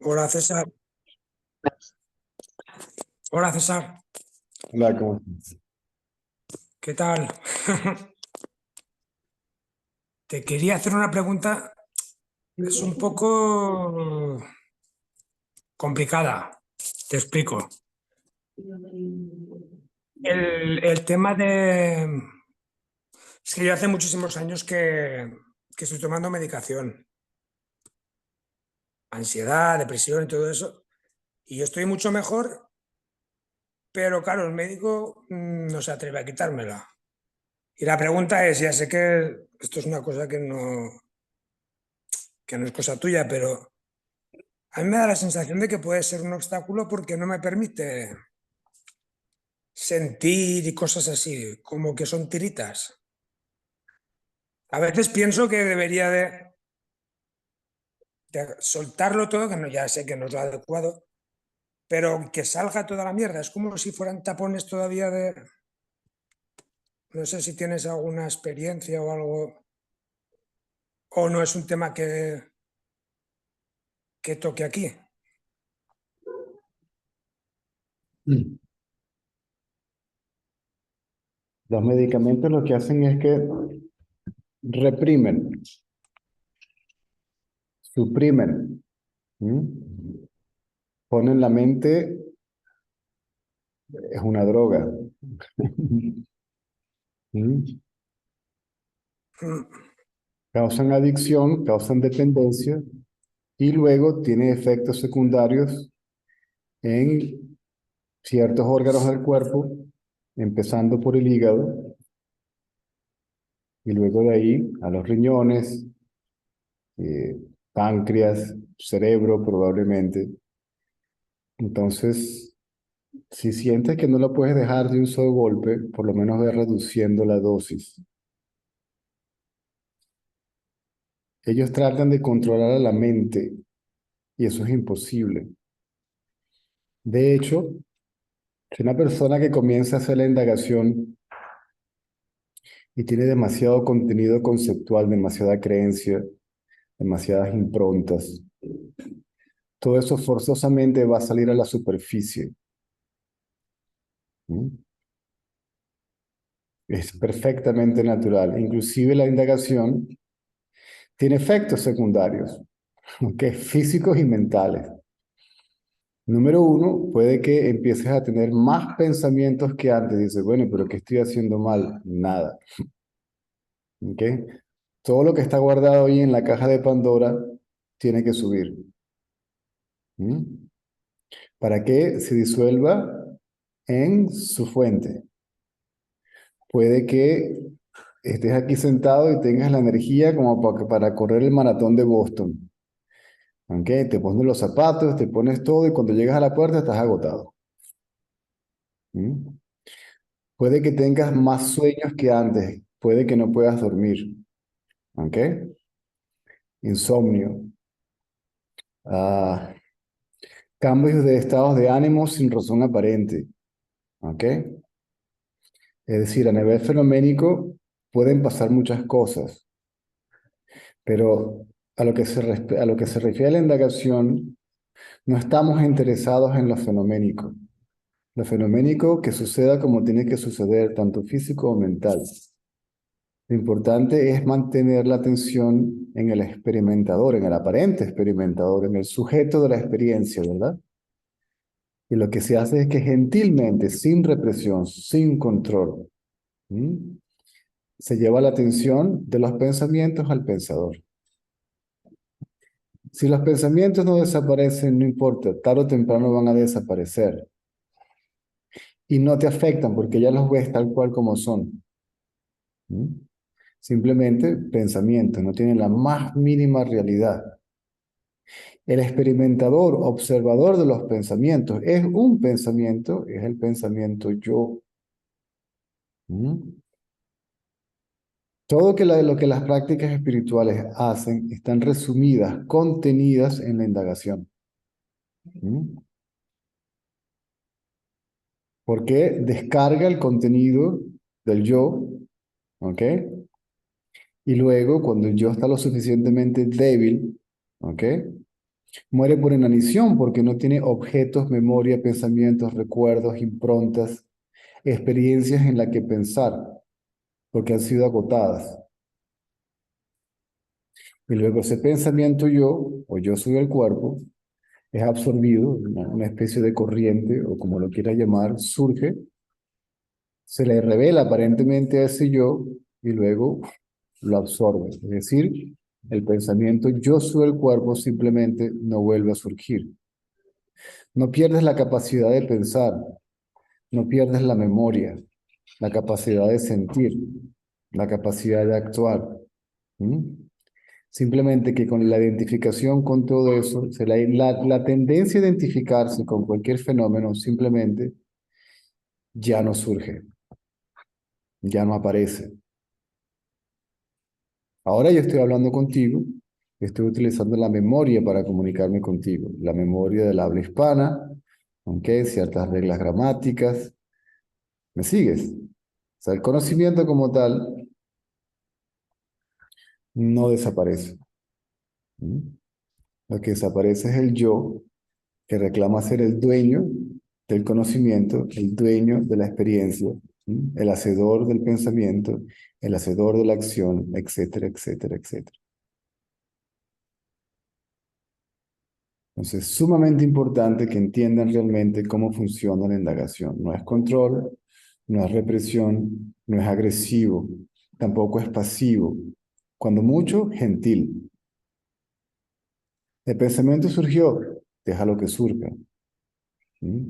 Hola César, hola César, Hola, ¿cómo estás? ¿qué tal? Te quería hacer una pregunta, es un poco complicada, te explico. El tema de... Es que yo hace muchísimos años que estoy tomando medicación, ansiedad, depresión y todo eso, y yo estoy mucho mejor, pero claro, el médico no se atreve a quitármela. Y la pregunta es, ya sé que esto es una cosa que no es cosa tuya, pero... A mí me da la sensación de que puede ser un obstáculo porque no me permite sentir y cosas así, como que son tiritas. A veces pienso que debería de soltarlo todo, que no, ya sé que no es lo adecuado, pero que salga toda la mierda. Es como si fueran tapones todavía de... No sé si tienes alguna experiencia o algo, o no es un tema que toque aquí. Mm. Los medicamentos lo que hacen es que reprimen, suprimen, ¿m? Ponen la mente, es una droga. ¿M? Mm, Causan adicción, causan dependencia y luego tiene efectos secundarios en ciertos órganos del cuerpo, empezando por el hígado y luego de ahí a los riñones, eh, páncreas, cerebro probablemente. Entonces, si sientes que no lo puedes dejar de un solo golpe, por lo menos ve reduciendo la dosis. Ellos tratan de controlar a la mente y eso es imposible. De hecho, si una persona que comienza a hacer la indagación y tiene demasiado contenido conceptual, demasiada creencia, demasiadas improntas, todo eso forzosamente va a salir a la superficie. ¿M? Es perfectamente natural. Inclusive la indagación tiene efectos secundarios, ¿ok? Físicos y mentales. Número uno, puede que empieces a tener más pensamientos que antes. Dices, bueno, pero ¿qué estoy haciendo mal? Nada. ¿Ok? Todo lo que está guardado ahí en la caja de Pandora tiene que subir. ¿Mm? Para que se disuelva en su fuente. Puede que estés aquí sentado y tengas la energía como para correr el maratón de Boston. ¿Ok? Te pones los zapatos, te pones todo y cuando llegas a la puerta estás agotado. ¿Mm? Puede que tengas más sueños que antes, puede que no puedas dormir, ¿ok? Insomnio, ah, cambios de estados de ánimo sin razón aparente, ¿ok? Es decir, a nivel fenoménico pueden pasar muchas cosas, pero a lo que se refiere a la indagación, no estamos interesados en lo fenoménico. Lo fenoménico que suceda como tiene que suceder, tanto físico o mental. Lo importante es mantener la atención en el experimentador, en el aparente experimentador, en el sujeto de la experiencia, ¿verdad? Y lo que se hace es que gentilmente, sin represión, sin control, ¿m? Se lleva la atención de los pensamientos al pensador. Si los pensamientos no desaparecen, no importa, tarde o temprano van a desaparecer. Y no te afectan porque ya los ves tal cual como son. ¿M? Simplemente pensamientos, no tienen la más mínima realidad. El experimentador, observador de los pensamientos, es un pensamiento, es el pensamiento yo. ¿Mm? Todo lo que las prácticas espirituales hacen están resumidas, contenidas en la indagación. ¿Mm? Porque descarga el contenido del yo, ¿ok? Y luego, cuando el yo está lo suficientemente débil, ¿ok? Muere por inanición porque no tiene objetos, memoria, pensamientos, recuerdos, improntas, experiencias en las que pensar, porque han sido agotadas. Y luego ese pensamiento yo, o yo soy el cuerpo, es absorbido, una especie de corriente, o como lo quiera llamar, surge, se le revela aparentemente a ese yo y luego lo absorbe. Es decir, el pensamiento yo soy el cuerpo simplemente no vuelve a surgir. No pierdes la capacidad de pensar, no pierdes la memoria, la capacidad de sentir, la capacidad de actuar. ¿Mm? Simplemente que con la identificación con todo eso, la tendencia a identificarse con cualquier fenómeno simplemente ya no surge, ya no aparece. Ahora yo estoy hablando contigo, estoy utilizando la memoria para comunicarme contigo, la memoria del habla hispana, aunque ciertas reglas gramáticas. ¿Me sigues? O sea, el conocimiento como tal no desaparece. ¿Mm? Lo que desaparece es el yo que reclama ser el dueño del conocimiento, el dueño de la experiencia, ¿mm? El hacedor del pensamiento, el hacedor de la acción, etcétera, etcétera, etcétera. Entonces, es sumamente importante que entiendan realmente cómo funciona la indagación. No es control, no es represión, no es agresivo, tampoco es pasivo, cuando mucho, gentil. El pensamiento surgió, déjalo que surja. ¿Mm?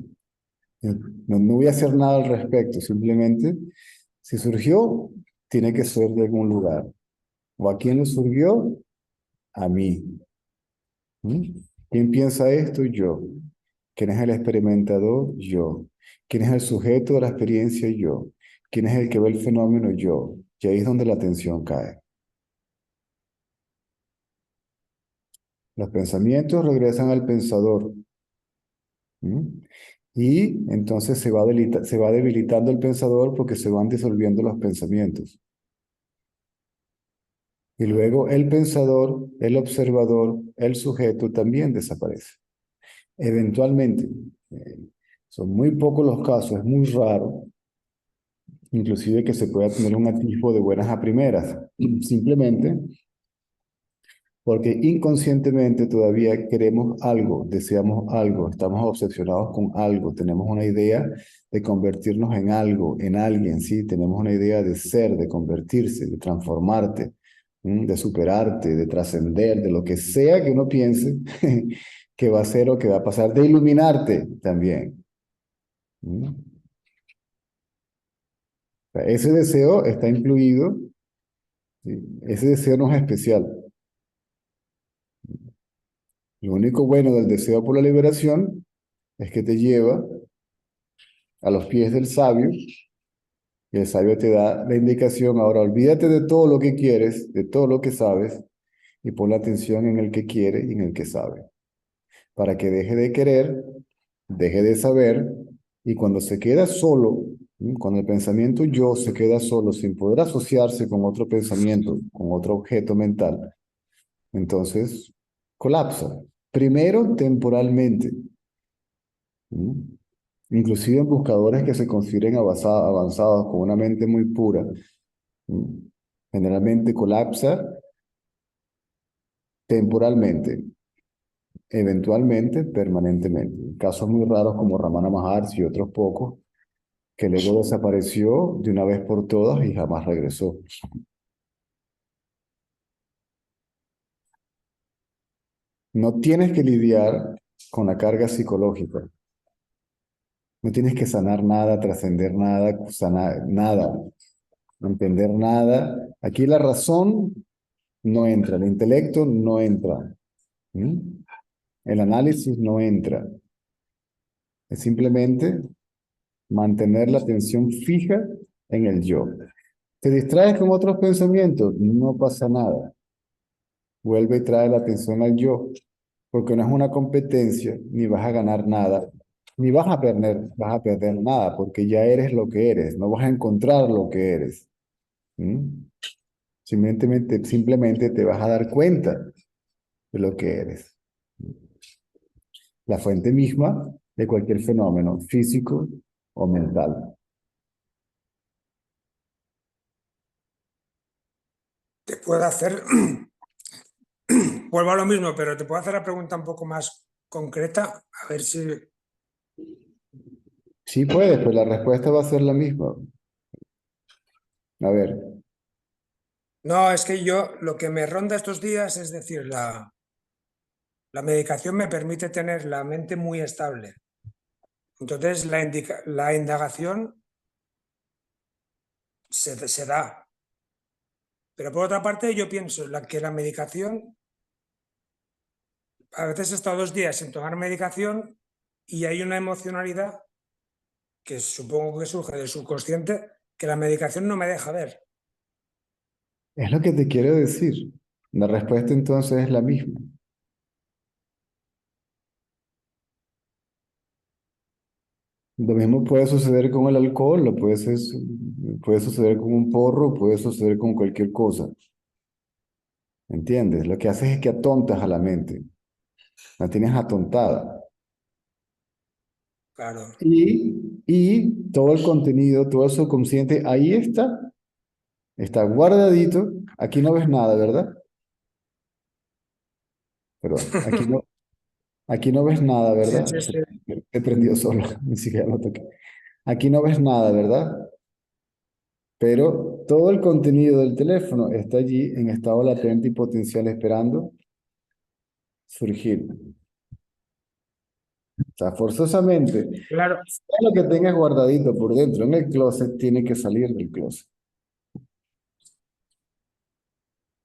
No voy a hacer nada al respecto, simplemente, si surgió, tiene que ser de algún lugar. ¿O a quién le surgió? A mí. ¿Mm? ¿Quién piensa esto? Yo. ¿Quién es el experimentador? Yo. ¿Quién es el sujeto de la experiencia? Yo. ¿Quién es el que ve el fenómeno? Yo. Y ahí es donde la atención cae. Los pensamientos regresan al pensador. ¿Mm? Y entonces se va debilitando el pensador porque se van disolviendo los pensamientos. Y luego el pensador, el observador, el sujeto también desaparece. Eventualmente, eh, son muy pocos los casos, es muy raro, inclusive que se pueda tener un atisbo de buenas a primeras, simplemente porque inconscientemente todavía queremos algo, deseamos algo, estamos obsesionados con algo, tenemos una idea de convertirnos en algo, en alguien, ¿sí? Tenemos una idea de ser, de convertirse, de transformarte, de superarte, de trascender, de lo que sea que uno piense que va a ser o que va a pasar, de iluminarte también. ¿Mm? O sea, ese deseo está incluido, ¿sí? Ese deseo no es especial. Lo único bueno del deseo por la liberación es que te lleva a los pies del sabio y el sabio te da la indicación, ahora olvídate de todo lo que quieres, de todo lo que sabes y pon la atención en el que quiere y en el que sabe, para que deje de querer, deje de saber y cuando se queda solo, cuando el pensamiento yo se queda solo sin poder asociarse con otro pensamiento, con otro objeto mental, entonces colapsa. Primero temporalmente, ¿sí? Inclusive en buscadores que se consideren avanzados con una mente muy pura, ¿sí? Generalmente colapsa temporalmente, eventualmente permanentemente. Casos muy raros como Ramana Maharshi y otros pocos, que luego desapareció de una vez por todas y jamás regresó. No tienes que lidiar con la carga psicológica. No tienes que sanar nada, trascender nada, sanar nada, entender nada. Aquí la razón no entra, el intelecto no entra, ¿mm? El análisis no entra. Es simplemente mantener la atención fija en el yo. ¿Te distraes con otros pensamientos? No pasa nada. Vuelve y trae la atención al yo, porque no es una competencia, ni vas a ganar nada, ni vas a perder nada, porque ya eres lo que eres, no vas a encontrar lo que eres. ¿Mm? Simplemente te vas a dar cuenta de lo que eres. la fuente misma de cualquier fenómeno físico o mental. Te puedo hacer, vuelvo a lo mismo, pero te puedo hacer la pregunta un poco más concreta, a ver si... Sí puedes, pero la respuesta va a ser la misma. A ver, No, es que yo lo que me ronda estos días es decir, la medicación me permite tener la mente muy estable. Entonces, la indagación se da. Pero por otra parte, yo pienso que la medicación, a veces he estado 2 días sin tomar medicación y hay una emocionalidad que supongo que surge del subconsciente que la medicación no me deja ver. es lo que te quiero decir. La respuesta entonces es la misma. Lo mismo puede suceder con el alcohol, puede suceder con un porro, puede suceder con cualquier cosa. ¿Entiendes? Lo que haces es que atontas a la mente. La tienes atontada. Claro. Y todo el contenido, todo el subconsciente, ahí está guardadito. Aquí no ves nada, ¿verdad? Perdón, aquí no ves nada, Sí, ¿verdad? sí, sí. Se prendió solo, ni siquiera lo toqué. Aquí no ves nada, ¿verdad? Pero todo el contenido del teléfono está allí en estado latente y potencial esperando surgir. O sea, forzosamente, Claro. todo lo que tengas guardadito por dentro en el closet tiene que salir del closet.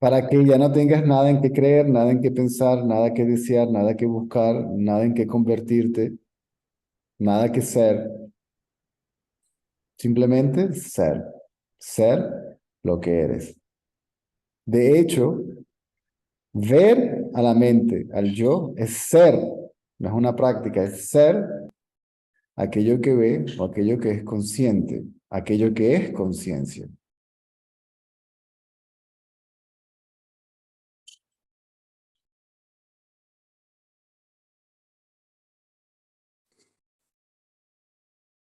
Para que ya no tengas nada en qué creer, nada en qué pensar, nada que desear, nada que buscar, nada en qué convertirte, nada que ser. Simplemente ser. Ser lo que eres. De hecho, ver a la mente, al yo, es ser. No es una práctica, es ser aquello que ve o aquello que es consciente, aquello que es conciencia.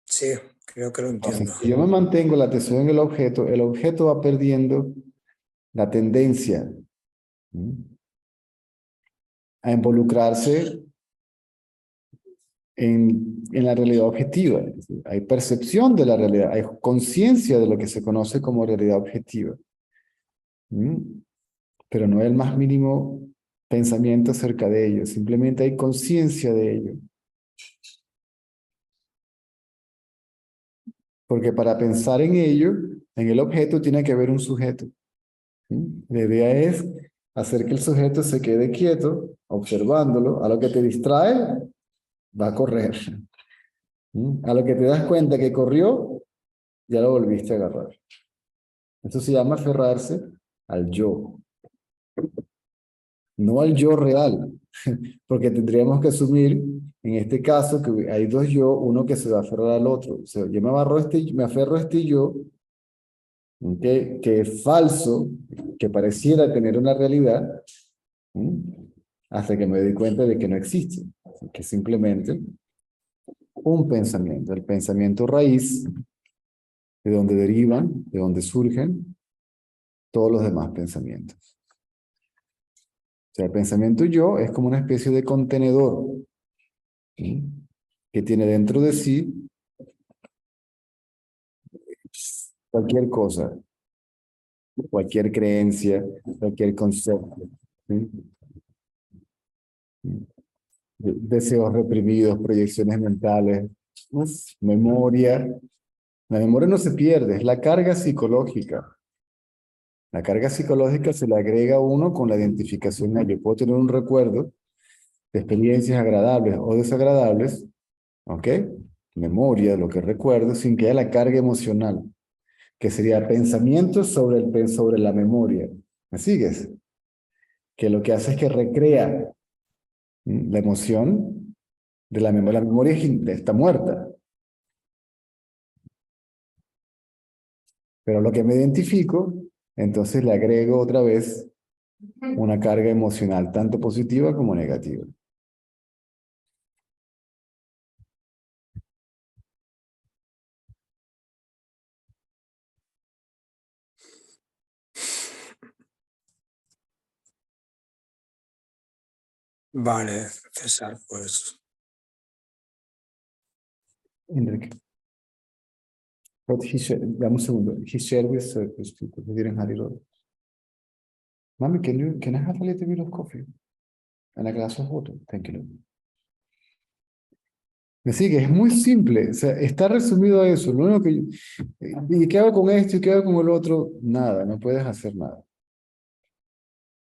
Sí, creo que lo Entonces, entiendo. si yo me mantengo la atención en el objeto va perdiendo la tendencia, ¿m?, a involucrarse en la realidad objetiva. Es decir, hay percepción de la realidad, hay conciencia de lo que se conoce como realidad objetiva. ¿M? Pero no hay el más mínimo pensamiento acerca de ello, simplemente hay conciencia de ello. Porque para pensar en ello, en el objeto, tiene que haber un sujeto. ¿M? La idea es hacer que el sujeto se quede quieto, observándolo, a lo que te distrae, va a correr. ¿M? A lo que te das cuenta que corrió, ya lo volviste a agarrar. Esto se llama aferrarse al yo, no al yo real, porque tendríamos que asumir en este caso que hay dos yo, uno que se va a aferrar al otro. O sea, yo me aferro a este yo, que es falso, que pareciera tener una realidad, ¿m?, hasta que me doy cuenta de que no existe, que es simplemente un pensamiento, el pensamiento raíz, de donde derivan, de donde surgen todos los demás pensamientos. O sea, el pensamiento yo es como una especie de contenedor, ¿sí?, que tiene dentro de sí cualquier cosa, cualquier creencia, cualquier concepto, ¿sí?, deseos reprimidos, proyecciones mentales, memoria. La memoria no se pierde, es la carga psicológica. La carga psicológica se le agrega a uno con la identificación. Yo puedo tener un recuerdo de experiencias agradables o desagradables, ¿ok? Memoria, lo que recuerdo, sin que haya la carga emocional, que sería pensamiento sobre la memoria. ¿Me sigues? Que lo que hace es que recrea la emoción de la memoria. La memoria está muerta, pero lo que me identifico, entonces le agrego otra vez una carga emocional, tanto positiva como negativa. Vale, César, pues Enrique. But dame un segundo. He shared with those people who didn't have it all. Mommy, can I have a little bit of coffee? And a glass of water? Thank you. Me sigue, es muy simple. O sea, está resumido a eso. Lo único que ¿y qué hago con esto y qué hago con el otro? Nada, no puedes hacer nada.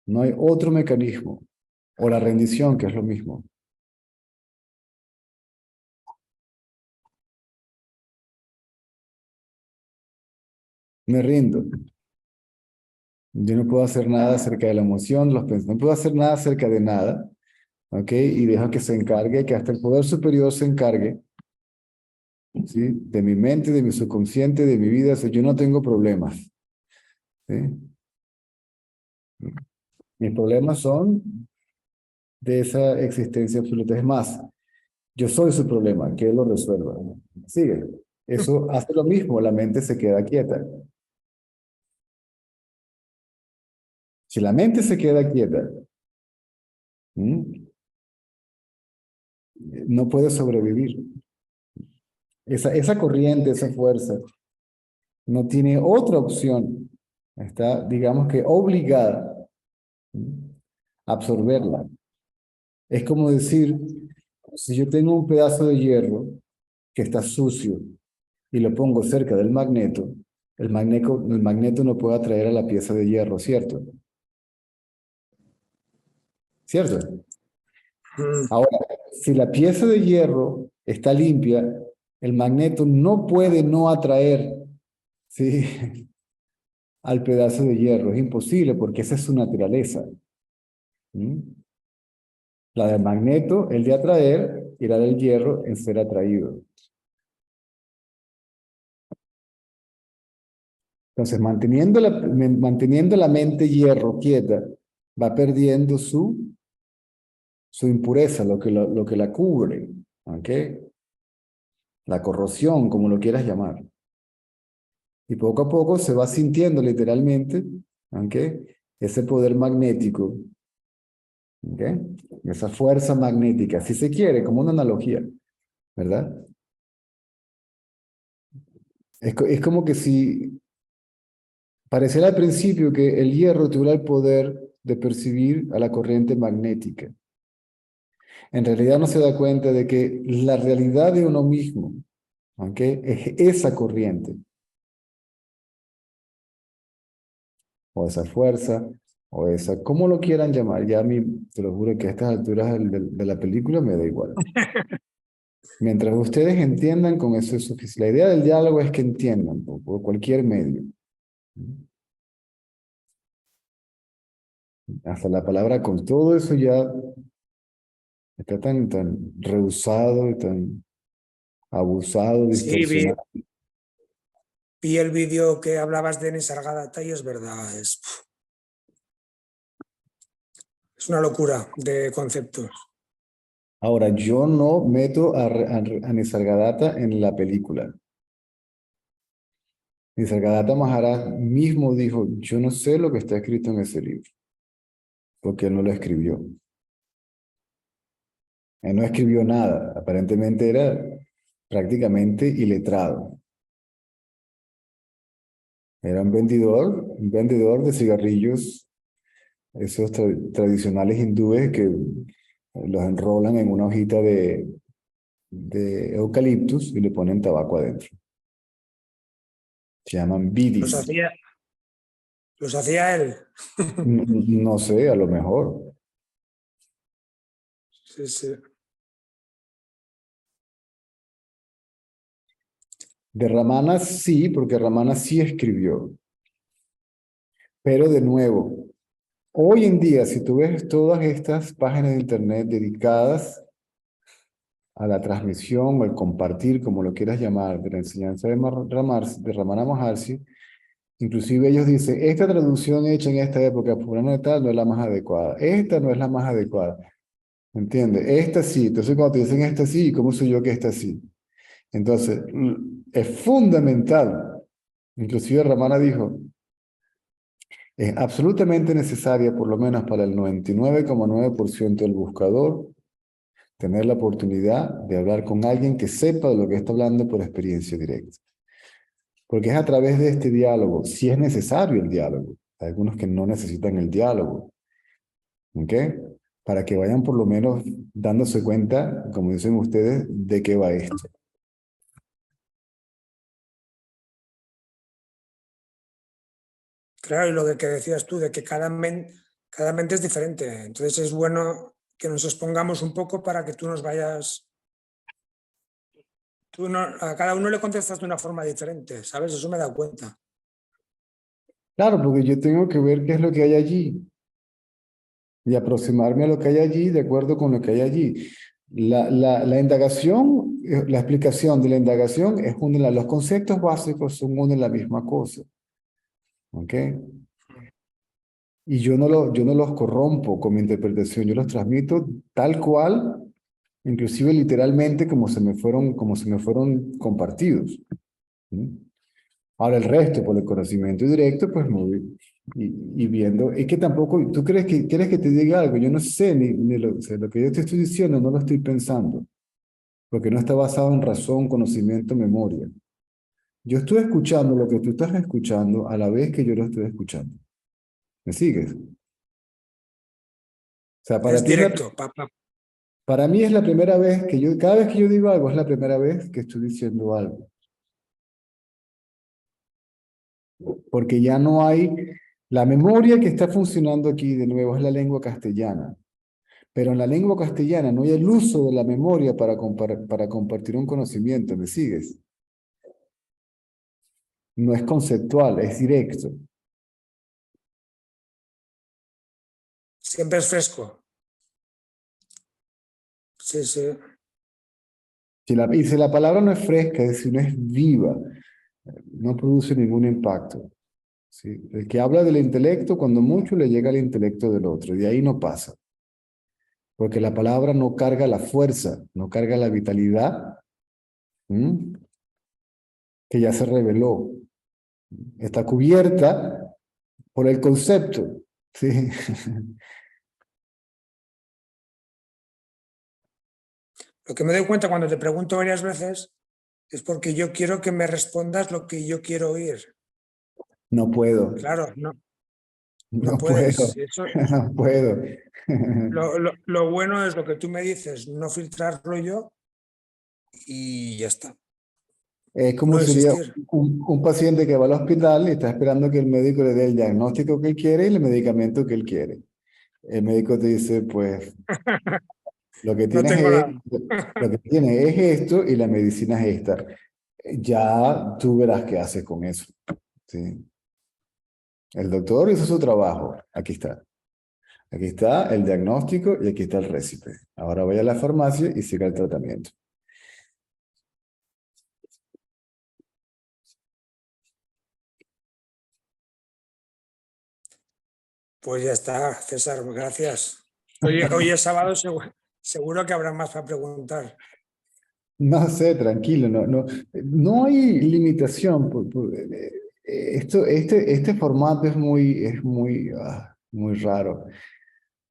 No hay otro mecanismo. O la rendición, que es lo mismo. Me rindo. Yo no puedo hacer nada acerca de la emoción, los pensamientos. No puedo hacer nada acerca de nada. ¿Ok? Y dejo que se encargue, que hasta el poder superior se encargue, ¿sí? De mi mente, de mi subconsciente, de mi vida. O sea, yo no tengo problemas. ¿Sí? Mis problemas son de esa existencia absoluta. Es más, yo soy su problema, que él lo resuelva. Sigue. Eso hace lo mismo, la mente se queda quieta. Si la mente se queda quieta, ¿m? No puede sobrevivir. Esa corriente, esa fuerza, no tiene otra opción. Está, digamos que obligada, ¿m? A absorberla. Es como decir, si yo tengo un pedazo de hierro que está sucio y lo pongo cerca del magneto, el magneto no puede atraer a la pieza de hierro, ¿cierto? ¿Cierto? Ahora, si la pieza de hierro está limpia, el magneto no puede no atraer, ¿sí? Al pedazo de hierro. Es imposible porque esa es su naturaleza. ¿Mm? La del magneto, el de atraer, y la del hierro en ser atraído. Entonces, manteniendo la mente hierro quieta, va perdiendo su impureza, lo que la cubre. ¿Ok? La corrosión, como lo quieras llamar. Y poco a poco se va sintiendo literalmente, ¿ok? Ese poder magnético, ¿ok? Esa fuerza magnética, si se quiere, como una analogía, ¿verdad? Es como que si pareciera al principio que el hierro tuviera el poder de percibir a la corriente magnética. En realidad no se da cuenta de que la realidad de uno mismo, ¿ok? Es esa corriente, o esa fuerza, o esa, como lo quieran llamar. Ya a mí, te lo juro que a estas alturas de la película me da igual. Mientras ustedes entiendan, con eso es suficiente. La idea del diálogo es que entiendan por cualquier medio. Hasta la palabra con todo eso ya está tan rehusado y tan abusado, sí, distorsionado. vi el vídeo que hablabas de Nisargadatta y es verdad, es una locura de conceptos. Ahora, yo no meto a Nisargadatta en la película. Nisargadatta Maharaj mismo dijo, yo no sé lo que está escrito en ese libro, porque él no lo escribió. Él no escribió nada, aparentemente era prácticamente iletrado. Era un vendedor de cigarrillos, esos tradicionales hindúes que los enrolan en una hojita de eucaliptus y le ponen tabaco adentro. Se llaman Los bidis. hacía, los hacía él. No sé, a lo mejor. Sí, sí. De Ramana sí, porque Ramana sí escribió. Pero de nuevo, hoy en día, si tú ves todas estas páginas de internet dedicadas a la transmisión o al compartir, como lo quieras llamar, de la enseñanza de Ramana Maharshi, inclusive ellos dicen, esta traducción hecha en esta época por una tal no es la más adecuada, esta no es la más adecuada, ¿entiendes? Esta sí, entonces cuando te dicen esta sí, ¿cómo soy yo que esta sí? Entonces, es fundamental, inclusive Ramana dijo, Es absolutamente necesaria, por lo menos para el 99,9% del buscador, tener la oportunidad de hablar con alguien que sepa de lo que está hablando por experiencia directa. Porque es a través de este diálogo, si es necesario el diálogo. Hay algunos que no necesitan el diálogo, ¿ok? Para que vayan por lo menos dándose cuenta, como dicen ustedes, de qué va esto. Claro, y lo que decías tú, de que cada mente es diferente. Entonces es bueno que nos expongamos un poco para que tú nos vayas. Tú no, a cada uno le contestas de una forma diferente, ¿sabes? Eso me he dado cuenta. Claro, porque yo tengo que ver qué es lo que hay allí y aproximarme a lo que hay allí de acuerdo con lo que hay allí. La indagación, la explicación de la indagación es una, los conceptos básicos son una y la misma cosa, ¿ok? Y yo no los corrompo con mi interpretación, yo los transmito tal cual, inclusive literalmente como se me fueron compartidos. ¿Sí? Ahora el resto, por el conocimiento directo, pues muy, y viendo, es que tampoco, ¿tú quieres que te diga algo? Yo no sé, ni lo, o sea, lo que yo te estoy diciendo no lo estoy pensando, porque no está basado en razón, conocimiento, memoria. Yo estoy escuchando lo que tú estás escuchando a la vez que yo lo estoy escuchando. ¿Me sigues? O sea, Es directo, papá. para mí es la primera vez que yo, cada vez que yo digo algo, es la primera vez que estoy diciendo algo. Porque ya no hay, la memoria que está funcionando aquí de nuevo es la lengua castellana. Pero en la lengua castellana no hay el uso de la memoria para compartir un conocimiento, ¿me sigues? No es conceptual, es directo. Siempre es fresco. Sí, sí. Y si la palabra no es fresca, es decir, no es viva, no produce ningún impacto. ¿Sí? El que habla del intelecto, cuando mucho le llega al intelecto del otro, y de ahí no pasa. Porque la palabra no carga la fuerza, no carga la vitalidad, ¿m? Que ya se reveló. Está cubierta por el concepto. ¿Sí? Lo que me doy cuenta cuando te pregunto varias veces es porque yo quiero que me respondas lo que yo quiero oír. No puedo, Claro, no, no no puedes. puedo, Eso, no puedo. lo bueno es lo que tú me dices, no filtrarlo yo y ya está. Es como No sería existir. un paciente que va al hospital y está esperando que el médico le dé el diagnóstico que él quiere y el medicamento que él quiere. El médico te dice, pues, lo que No tienes tengo es, nada. lo que tienes es esto y la medicina es esta. Ya tú verás qué haces con eso. ¿Sí? El doctor hizo su trabajo. Aquí está. Aquí está el diagnóstico y aquí está el récipe. Ahora vaya a la farmacia y siga el tratamiento. Pues ya está, César, gracias. Hoy es sábado, seguro que habrá más para preguntar. No sé, tranquilo, no hay limitación. Este formato muy raro.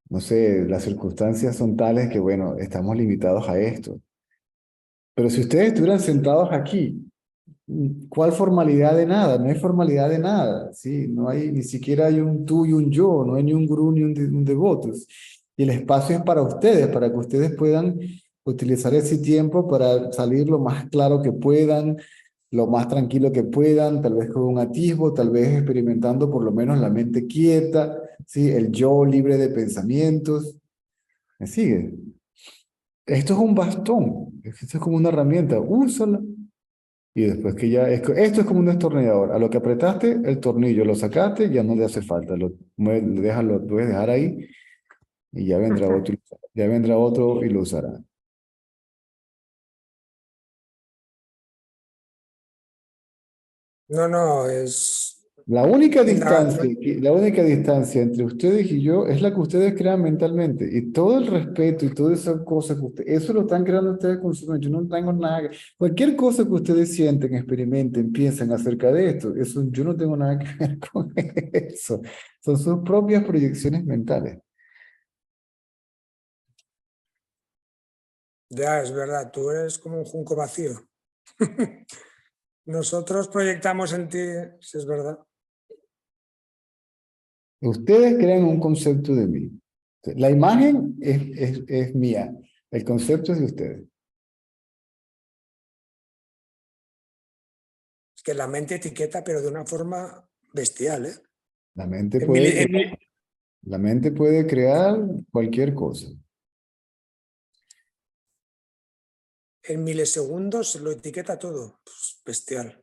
No sé, las circunstancias son tales que, bueno, estamos limitados a esto. Pero si ustedes estuvieran sentados aquí, ¿cuál formalidad de nada? No hay formalidad de nada, ¿sí? No hay, ni siquiera hay un tú y un yo, no hay ni un gurú ni un devoto. Y el espacio es para ustedes, para que ustedes puedan utilizar ese tiempo para salir lo más claro que puedan, lo más tranquilo que puedan, tal vez con un atisbo, tal vez experimentando por lo menos la mente quieta, ¿sí? El yo libre de pensamientos. ¿Me sigue? Esto es un bastón, esto es como una herramienta, úsala. Y después que ya, esto es como un destornillador. A lo que apretaste el tornillo, lo sacaste, ya no le hace falta. Lo puedes dejar ahí y ya vendrá otro y lo usará. No, no, es. La única Indagando. distancia, la única distancia entre ustedes y yo es la que ustedes crean mentalmente. Y todo el respeto y todas esas cosas que ustedes, eso lo están creando ustedes con su mente. Yo no tengo nada cualquier cosa que ustedes sienten, experimenten, piensen acerca de esto, eso yo no tengo nada que ver con eso. Son sus propias proyecciones mentales. Ya, es verdad, tú eres como un junco vacío. Nosotros proyectamos en ti, si es verdad. Ustedes crean un concepto de mí. La imagen es mía, el concepto es de ustedes. Es que la mente etiqueta, pero de una forma bestial, ¿eh? La mente En, mili- puede, en mi- la mente puede crear cualquier cosa. en milisegundos lo etiqueta todo. Pues, bestial.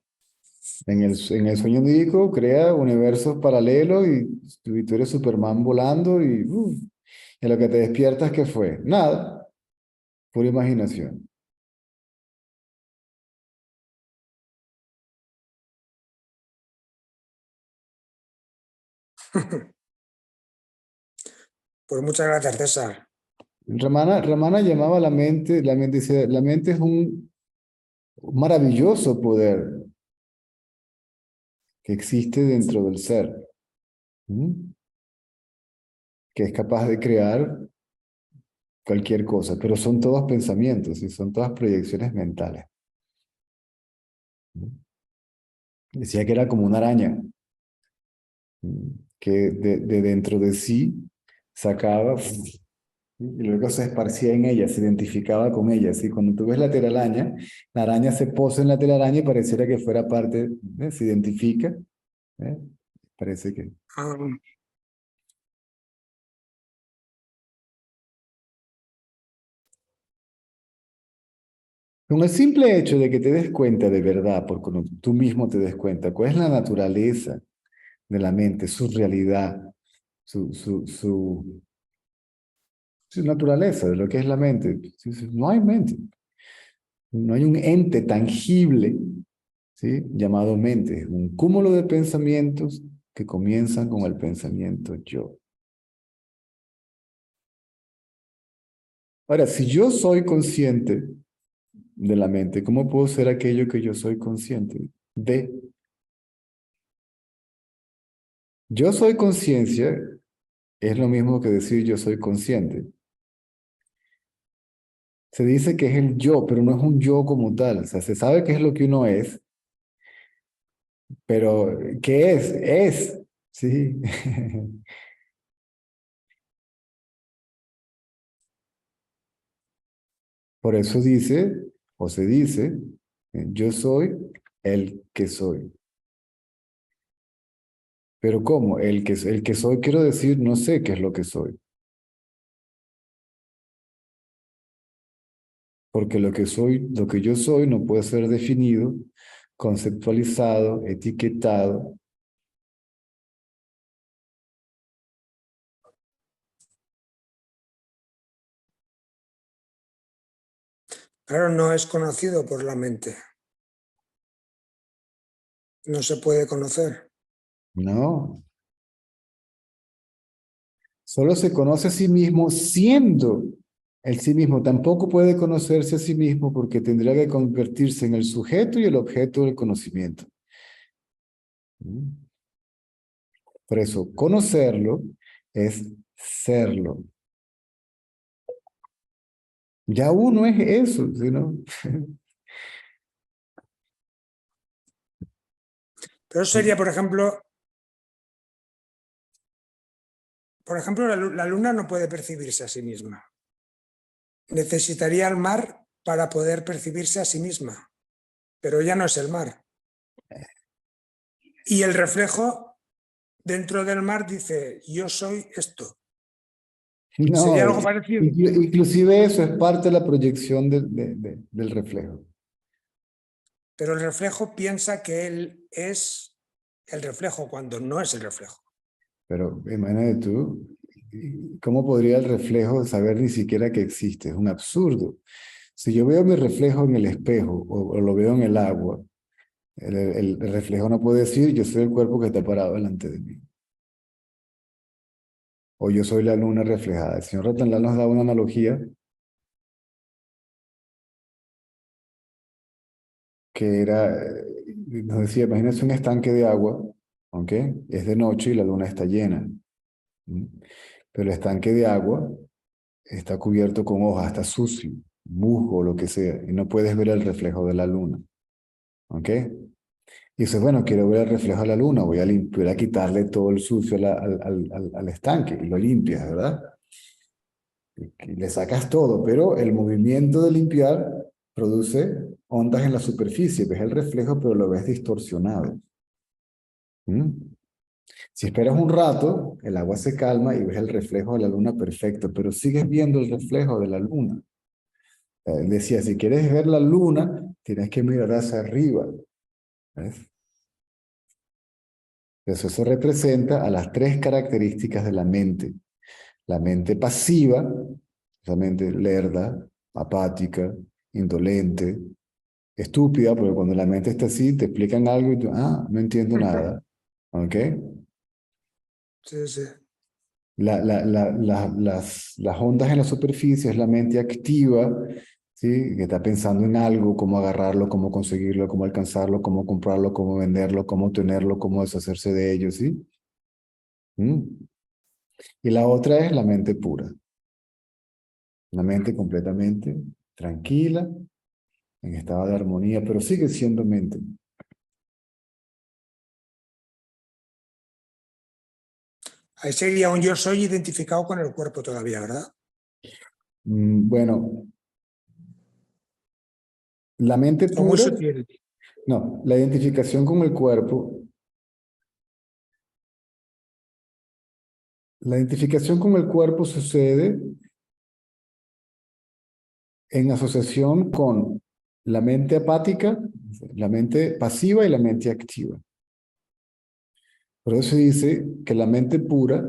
En el sueño onírico crea universos paralelos y tú eres Superman volando y en lo que te despiertas, ¿qué fue? Nada, pura imaginación. Pues muchas gracias, César. Ramana llamaba la mente dice, la mente es un maravilloso poder que existe dentro del ser, ¿m? Que es capaz de crear cualquier cosa, pero son todos pensamientos y son todas proyecciones mentales. ¿M? Decía que era como una araña, que de dentro de sí sacaba y luego se esparcía en ella, se identificaba con ella. ¿Sí? Cuando tú ves la araña se posa en la telaraña y pareciera que fuera parte, se identifica. ¿eh? Parece que... Ah, Con el simple hecho de que te des cuenta de verdad, porque tú mismo te des cuenta, cuál es la naturaleza de la mente, su realidad, su naturaleza de lo que es la mente. No hay mente, no hay un ente tangible, ¿sí? Llamado mente, es un cúmulo de pensamientos que comienzan con el pensamiento yo. Ahora, si yo soy consciente de la mente, ¿cómo puedo ser aquello que yo soy consciente de? Yo soy conciencia, es lo mismo que decir yo soy consciente. Se dice que es el yo, pero no es un yo como tal. O sea, se sabe qué es lo que uno es, pero ¿qué es? Es, ¿sí? Por eso dice, o se dice, yo soy el que soy. Pero ¿cómo? El que soy, quiero decir, no sé qué es lo que soy. Porque lo que soy, lo que yo soy no puede ser definido, conceptualizado, etiquetado. claro, no es conocido por la mente. No se puede conocer. No. Solo se conoce a sí mismo siendo el sí mismo. Tampoco puede conocerse a sí mismo porque tendría que convertirse en el sujeto y el objeto del conocimiento. Por eso, conocerlo es serlo. Ya uno es eso, ¿sí, no? Pero sería, por ejemplo, la luna no puede percibirse a sí misma. Necesitaría el mar para poder percibirse a sí misma, pero ya no es el mar. Y el reflejo dentro del mar dice, yo soy esto. No, Sería algo parecido. inclusive eso es parte de la proyección del reflejo. Pero el reflejo piensa que él es el reflejo cuando no es el reflejo. Pero imagínate tú, ¿cómo podría el reflejo saber ni siquiera que existe? Es un absurdo. Si yo veo mi reflejo en el espejo o lo veo en el agua, El reflejo no puede decir, yo soy el cuerpo que está parado delante de mí. O yo soy la luna reflejada. El señor Ratanlal nos da una analogía que era, nos decía, imagínense un estanque de agua, ¿ok? Es de noche y la luna está llena. ¿Mm? Pero el estanque de agua está cubierto con hojas, está sucio, musgo, lo que sea, y no puedes ver el reflejo de la luna, ¿ok? Y dices, bueno, quiero ver el reflejo de la luna, voy a quitarle todo el sucio al estanque, y lo limpias, ¿verdad? Y le sacas todo, pero el movimiento de limpiar produce ondas en la superficie, ves el reflejo, pero lo ves distorsionado. ¿Mm? Si esperas un rato, el agua se calma y ves el reflejo de la luna perfecto, pero sigues viendo el reflejo de la luna. Decía, si quieres ver la luna, tienes que mirar hacia arriba. ¿Ves? Eso representa a las tres características de la mente. La mente pasiva, la mente lerda, apática, indolente, estúpida, porque cuando la mente está así, te explican algo y tú, no entiendo nada. ¿Ok? Sí, sí. Las ondas en la superficie es la mente activa, ¿sí? Que está pensando en algo, cómo agarrarlo, cómo conseguirlo, cómo alcanzarlo, cómo comprarlo, cómo venderlo, cómo tenerlo, cómo deshacerse de ello, ¿sí? ¿Mm? Y la otra es la mente pura, la mente completamente tranquila, en estado de armonía, pero sigue siendo mente. Ahí sería un yo soy identificado con el cuerpo todavía, ¿verdad? Bueno, la mente O muy pura, sutil. no, la identificación con el cuerpo, la identificación con el cuerpo sucede en asociación con la mente apática, la mente pasiva y la mente activa. Por eso se dice que la mente pura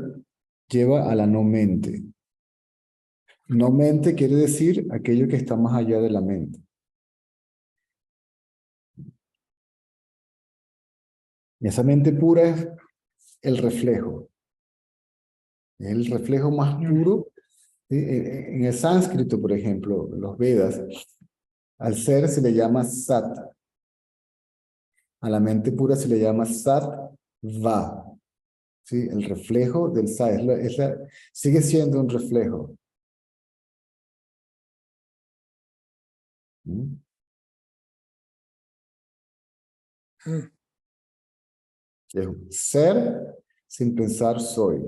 lleva a la no mente. No mente quiere decir aquello que está más allá de la mente. Y esa mente pura es el reflejo más puro. ¿Sí? En el sánscrito, por ejemplo, los Vedas, al ser se le llama sat, a la mente pura se le llama sat va. ¿Sí? El reflejo del sa sigue siendo un reflejo. ¿Mm? Mm. Es un ser sin pensar soy.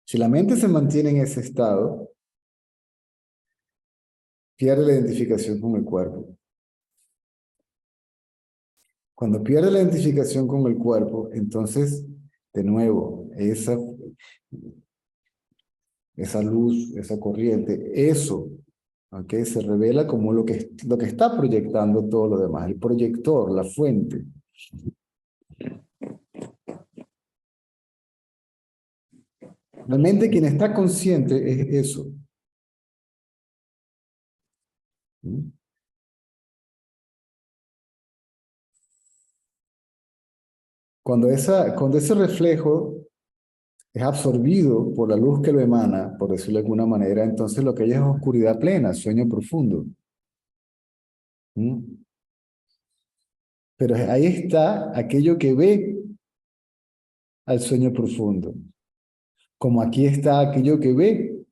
Si la mente se mantiene en ese estado, pierde la identificación con el cuerpo. Cuando pierde la identificación con el cuerpo, entonces, de nuevo, esa luz, esa corriente, eso, ¿ok? Se revela como lo que está proyectando todo lo demás, el proyector, la fuente. Realmente quien está consciente es eso. ¿Mm? Cuando ese reflejo es absorbido por la luz que lo emana, por decirlo de alguna manera, entonces lo que hay es oscuridad plena, sueño profundo. ¿Mm? Pero ahí está aquello que ve al sueño profundo, como aquí está aquello que ve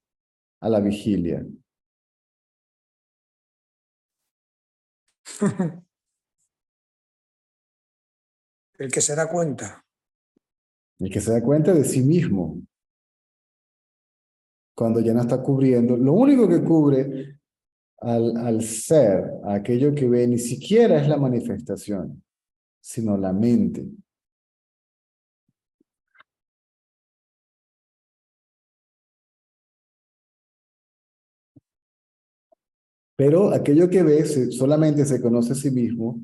a la vigilia. El que se da cuenta. El que se da cuenta de sí mismo, cuando ya no está cubriendo, lo único que cubre al ser, a aquello que ve, ni siquiera es la manifestación, sino la mente. Pero aquello que ve solamente se conoce a sí mismo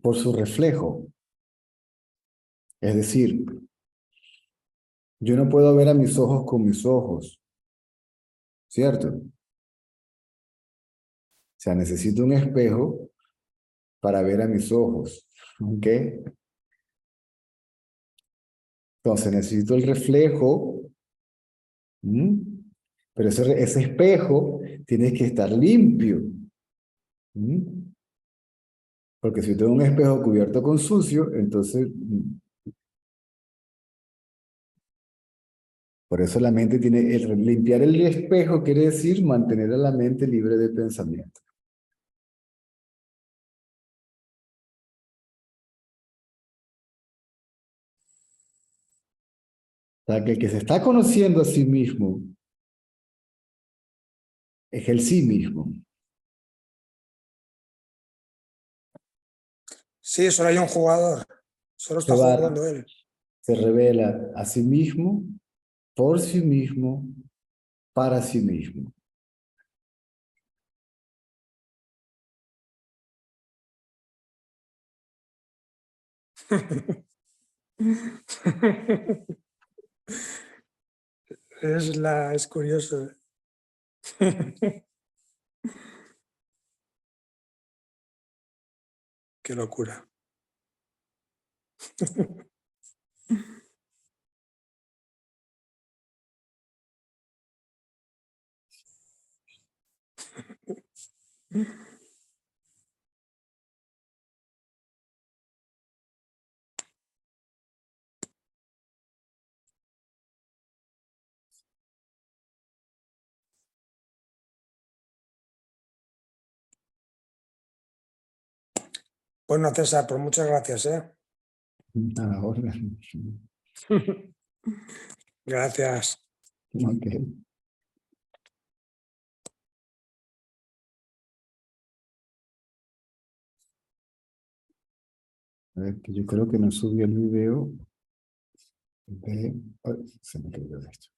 por su reflejo. Es decir, yo no puedo ver a mis ojos con mis ojos, ¿cierto? sea, necesito un espejo para ver a mis ojos. ¿Ok? Entonces necesito el reflejo. Pero ese espejo tiene que estar limpio. Porque si tengo un espejo cubierto con sucio, entonces... Por eso la mente tiene... limpiar el espejo quiere decir mantener a la mente libre de pensamiento. O sea, que el que se está conociendo a sí mismo es el sí mismo. Sí, solo hay un jugador. Solo está jugando él. Se revela a sí mismo, por sí mismo, para sí mismo. Es curioso. Qué locura. Bueno, César, pues muchas gracias, ¿eh? A la orden. Gracias. Okay. A ver, que yo creo que no subí el video de... Ay, se me cayó esto.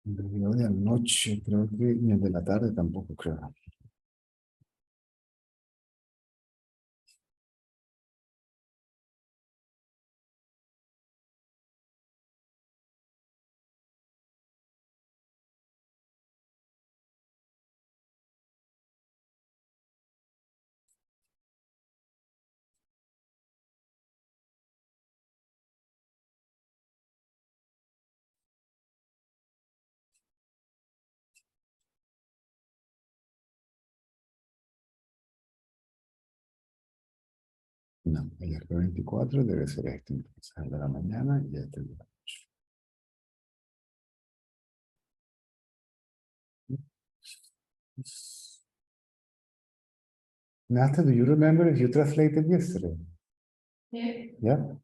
El video de anoche, creo que ni el de la tarde tampoco, creo. No, el RP24 debe ser este, entonces, el de la mañana y este de la noche. Nasta, do you remember if you translated yesterday? Yeah. Yeah?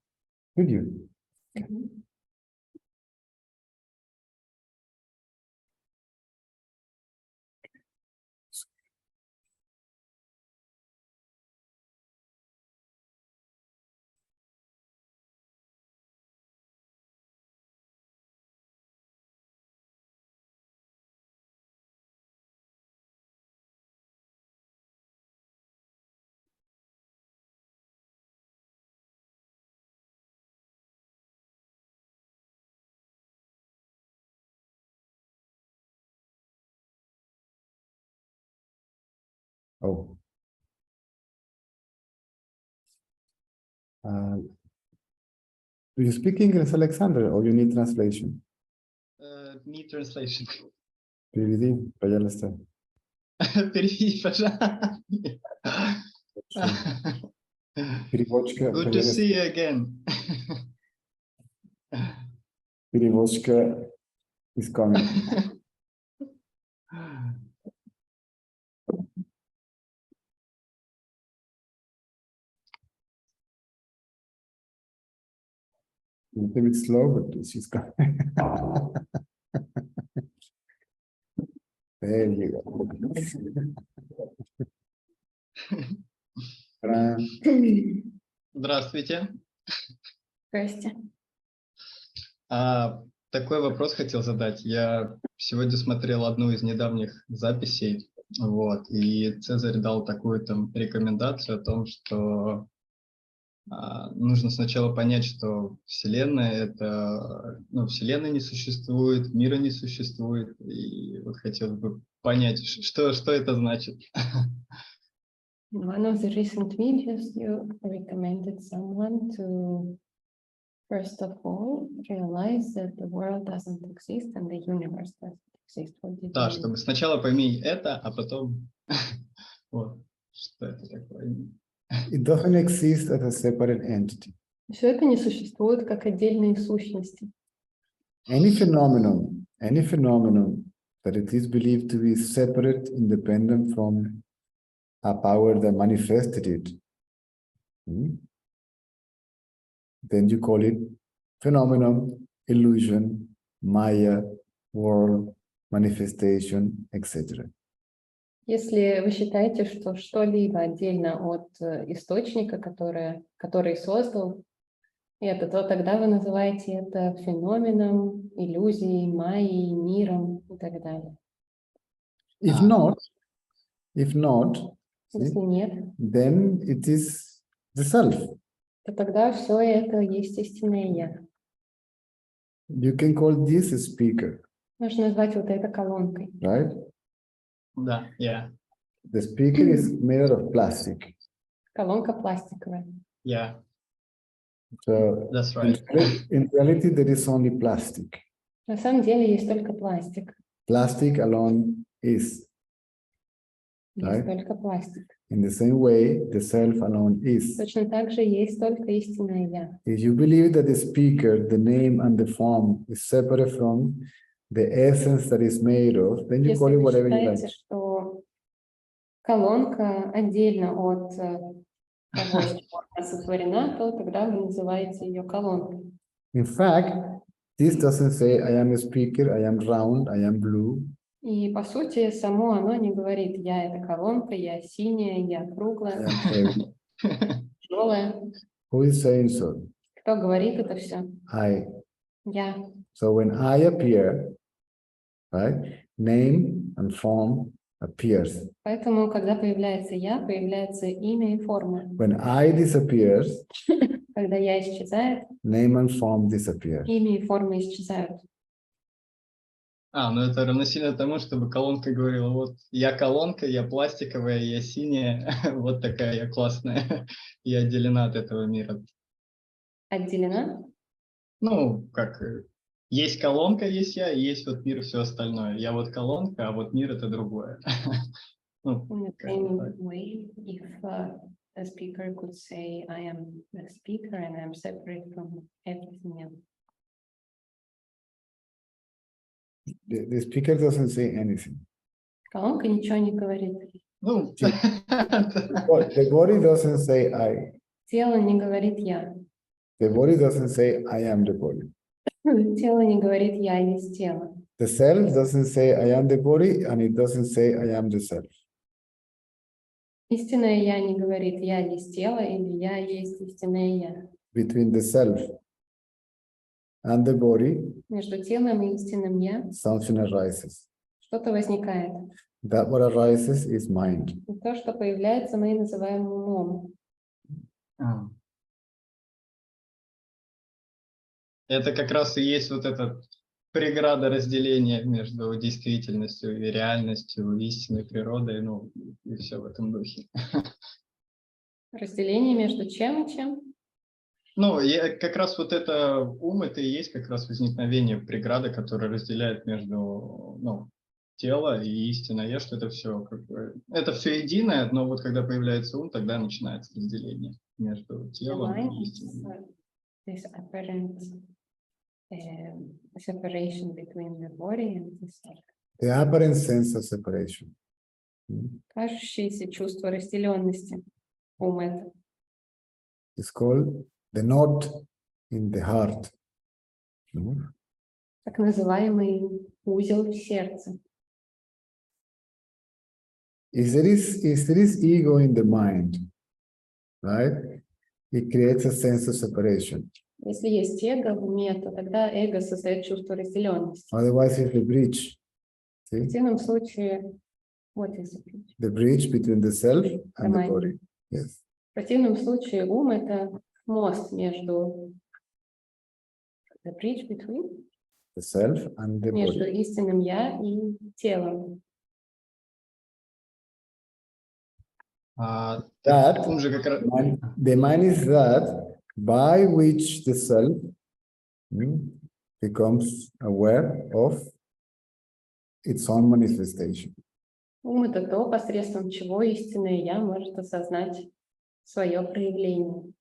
Did you? Oh. Do you speak English, Alexander, or you need translation? Need translation. Переведи, пожалуйста. Переведи, пожалуйста. Переводчика, Good to пожалуйста. see you again. Переводчика is coming. A little bit slow, but she's coming. There you go. Здравствуйте. Здрасте. Такой вопрос хотел задать. Я сегодня смотрел одну из недавних записей, вот, и Цезарь дал такую там рекомендацию о том, что нужно сначала понять, что Вселенная это, ну, Вселенной не существует, мира не существует, и вот хотелось бы понять, что это значит. In one of the recent videos, you recommended someone to, first of all, realize that the world doesn't exist and the universe doesn't exist. What did Да, you mean? чтобы сначала пойми это, а потом вот, что это такое. It doesn't exist as a separate entity. Все это не существует как отдельные сущности. Any phenomenon that it is believed to be separate, independent from a power that manifested it, then you call it phenomenon, illusion, Maya, world, manifestation, etc. Если вы считаете, что что-либо отдельно от источника, который создал это, то тогда вы называете это феноменом, иллюзией, майей, миром и так далее. If not, Если нет, then it is the self. то тогда все это есть истинное Я. You can call this a speaker, Можно назвать вот это колонкой. right? Да, yeah, The speaker is made out of plastic. Колонка пластиковая. yeah, So that's right. in reality, there is only plastic. На самом деле есть только пластик. Plastic alone is. Есть Right. только пластик. In the same way, the self alone is. Точно так же есть только истинное Я. If you believe that the speaker, the name and the form is separate from the essence that is made of, then you call Если it вы whatever you считаете, like. что колонка отдельно от того, из чего она сотворена, то тогда вы называете ее колонкой. In fact, this doesn't say I am a speaker, I am round, I am blue. И по сути, само оно не говорит: я это колонка, я синяя, я I круглая, am heavy. тяжелая. Who is saying so? Кто говорит это все? I. Я. So when I appear, right, name and form appears. Поэтому, когда появляется я, появляется имя и форма. When I disappears, Когда я исчезает, name and form disappear. имя и форма исчезают. Ну это равносильно тому, чтобы колонка говорила: вот я колонка, я пластиковая, я синяя, вот такая я классная, я отделена от этого мира. Отделена? Ну, как есть колонка, есть я, и есть вот мир, все остальное. Я вот колонка, а вот мир это другое. Ну, In the как бы same так. way, if a speaker could say, I am the speaker and I'm separate from everything else. The speaker doesn't say anything. Колонка ничего не говорит. Ну, The body doesn't say I. Тело не говорит я. The body doesn't say I am the body. Тело не говорит я есть тело. The self doesn't say I am the body, and it doesn't say I am the self. Истинное я не говорит я есть тело или я есть истинное я. Between the self and the body, Между телом и истинным я something arises. что-то возникает. That what arises is mind. И то, что появляется, мы называем умом. Это как раз и есть вот эта преграда разделения между действительностью и реальностью, истинной природой, ну, и все в этом духе. Разделение между чем и чем? Ну, как раз вот это ум, это и есть как раз возникновение преграды, которая разделяет между, ну, тело и истинное я, что это все как бы, это все единое, но вот когда появляется ум, тогда начинается разделение между телом и истинным. This apparent separation between the body and the self. The apparent sense of separation. Кажущееся чувство разделенности. Ум это. It's called the knot in the heart. Так называемый узел в сердце. If there is ego in the mind, right, it creates a sense of separation. Если есть эго в уме, то тогда эго создает чувство разделенности. Otherwise, it's the bridge. В See? противном случае, what is it? The bridge between the self and the body. Yes. В противном случае ум — это мост между the bridge between, the self and the между body. истинным я и телом. That ум же как раз... the mind is that by which the self becomes aware of its own manifestation. Ум — это то, посредством чего истинное я может осознать свое проявление.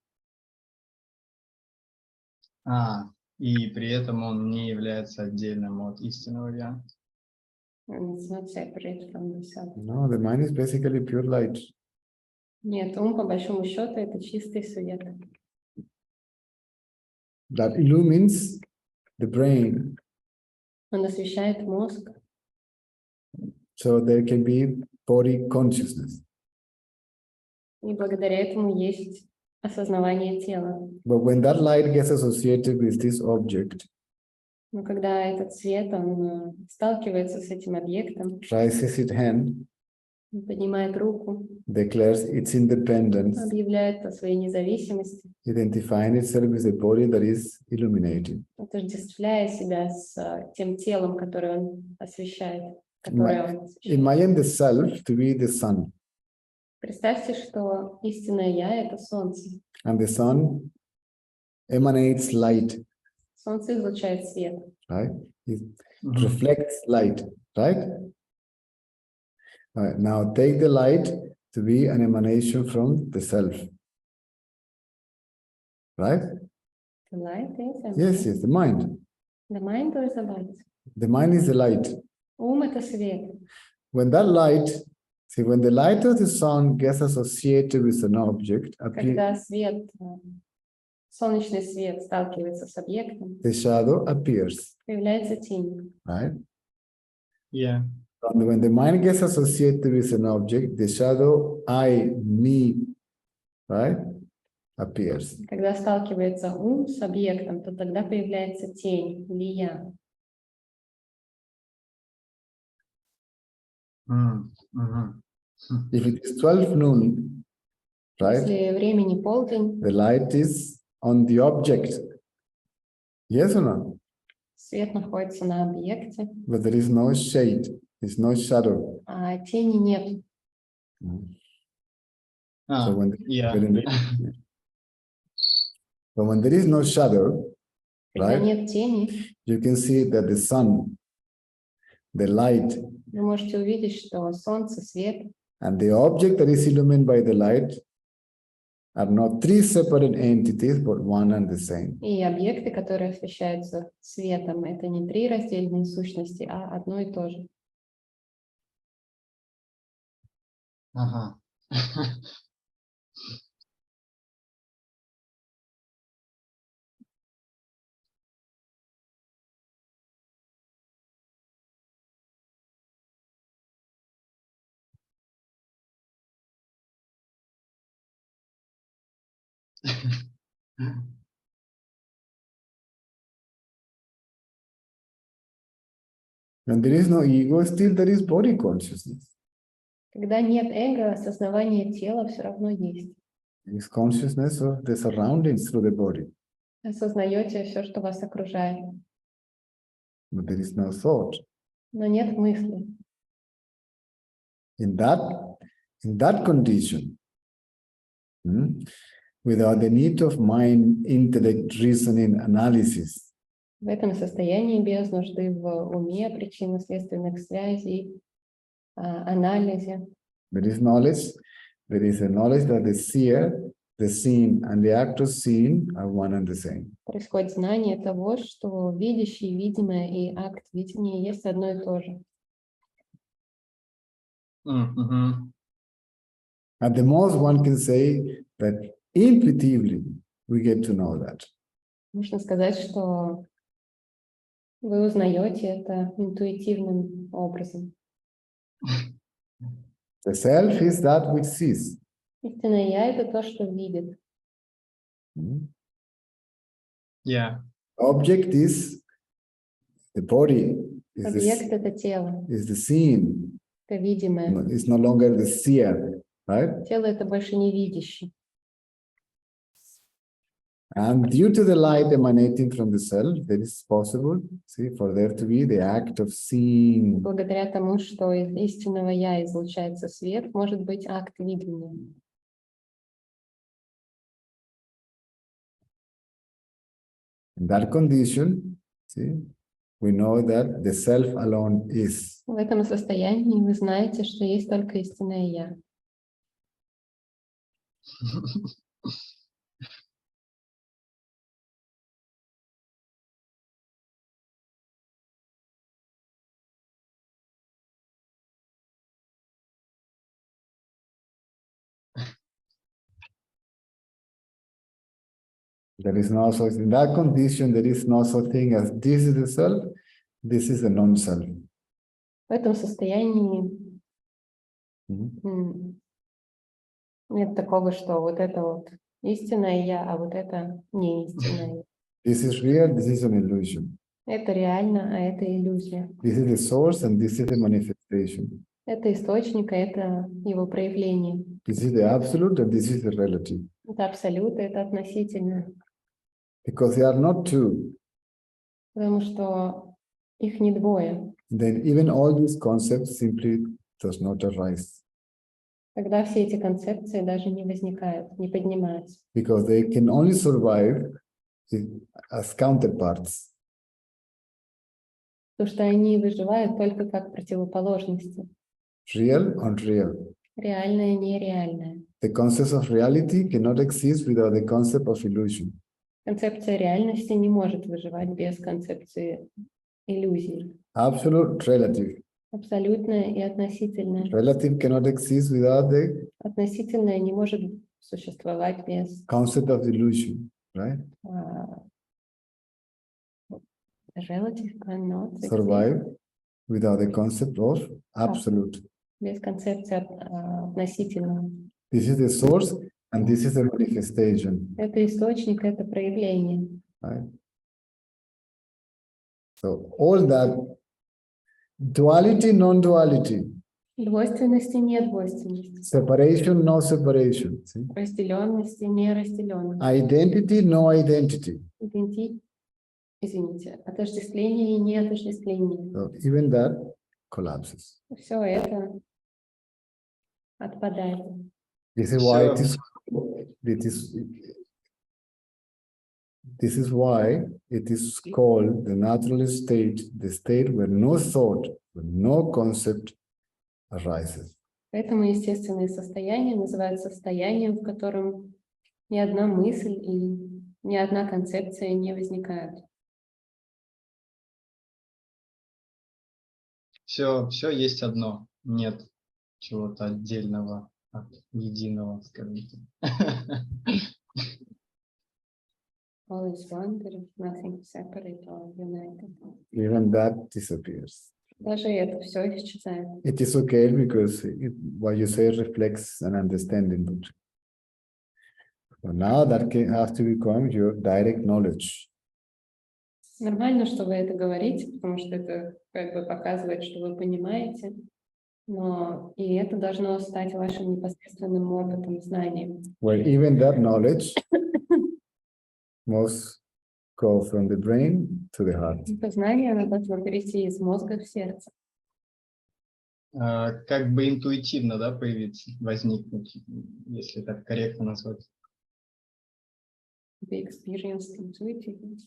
И при этом он не является отдельным от истинного я. And it's not separate from the self. No, the mind is basically pure light. Нет, ум, по большому счету, это чистый свет. That illumines the brain, Он освещает мозг, so there can be body consciousness. и благодаря этому есть осознавание тела. But when that light gets associated with this object, Но когда этот свет, он сталкивается с этим объектом, raises its hand, он поднимает руку, declares its independence, объявляет о своей независимости, identifying itself with a body that is illuminated. отождествляя себя с тем телом, которое он освещает. Которое он освещает. Imagine the self to be the sun, Представьте, что истинное я — это солнце. and the sun emanates light, Солнце излучает свет. right? It reflects light, right? All right, now take the light to be an emanation from the self, right? The light is Yes, the mind. the mind or the light? The mind is the light. Ум — это свет. When that light, see, when the light of the sun gets associated with an object, Когда свет, солнечный свет сталкивается с объектом, the shadow appears, появляется тень. right? Yeah. And when the mind gets associated with an object, the shadow I, me, right, appears. Когда сталкивается ум с объектом, то тогда появляется тень или я. If it is 12 noon, right, Если времени полдень, the light is on the object. Yes or no? свет находится на объекте, But there is no shade, there's no shadow. а тени нет. So when, Yeah. but when there is no shadow, Когда right, нет тени, you can see that the sun, the light, вы можете увидеть, что солнце, свет and the object that is illuminated by the light are not three separate entities, but one and the same. и объекты, которые освещаются светом, это не три раздельные сущности, а одно и то же. Ага. When there is no ego, still there is body consciousness. Когда нет эго, осознавание тела все равно есть. There is consciousness of the surroundings through the body, Осознаете все, что вас окружает, but there is no thought. но нет мысли. In that condition, without the need of mind, intellect, reasoning, analysis, В этом состоянии без нужды в уме, причинно-следственных связей, анализе. there is knowledge. There is a knowledge that the seer, the seen, and the act of seeing are one and the same. Происходит знание того, что видящий, видимое и акт видения есть одно и то же. At the most, one can say that intuitively we get to know that. Можно сказать, что вы узнаете это интуитивным образом. The self is that which sees. Истинное я — это то, что видит. Yeah. Object is the body, is Объект — это тело, the seen. это видимое. It's no longer the seer, right? Тело — это больше не видящий. And due to the light emanating from the self, that is possible, see, for there to be the act of seeing. Благодаря тому, что из истинного я излучается свет, может быть акт видения. In that condition, see, we know that the self alone is. В этом состоянии вы знаете, что есть только истинное я. There is no such, in that condition, there is no such thing as this is the self, this is the non-self. В этом состоянии Mhm. нет такого, что вот это вот истинное я, а вот это не истинное я. This is real, this is an illusion. Это реально, а это иллюзия. This is the source and this is the manifestation. Это источник, а это его проявление. This is the absolute and this is the relative. Это абсолют, это относительно. Because they are not two, Потому что их не двое. then even all these concepts simply does not arise. Тогда все эти концепции даже не возникают, не поднимаются. Because they can only survive as counterparts. Потому что они выживают только как противоположности. Real and real. Реальное, нереальное. The concept of reality cannot exist without the concept of illusion. Концепция реальности не может выживать без концепции иллюзий. Absolute, relative. Абсолютное и относительное. Relative cannot exist without the Относительное не может существовать без concept of illusion, right? relative cannot exist Survive without the concept of absolute. без концепции относительного. This is the source and this is the manifestation, Это источник, это проявление. right? So all that duality, non-duality, Двойственности, нет двойственности. separation, no separation, see? Разделенности, неразделенности. Identity, no identity. Извините, отождествление и неотождествление. So even that collapses. Все это отпадает. This is why So- this is why it is called the natural state, the state where no thought, where no concept arises. Поэтому естественное состояние называется состоянием, в котором ни одна мысль и ни одна концепция не возникают. Все есть одно, нет чего-то отдельного от единого, скажем так. All is one, there is nothing separate or united. Even that disappears. Даже это все исчезает. It is okay because what you say reflects an understanding. So now that has to become your direct knowledge. Нормально, что вы это говорите, потому что это как бы показывает, что вы понимаете, но и это должно стать вашим непосредственным опытом, знанием. Where even that knowledge must go from the brain to the heart. Это знание, оно должно перейти из мозга в сердце. Как бы интуитивно, да, появиться, возникнуть, если так корректно назвать. Be experienced intuitively.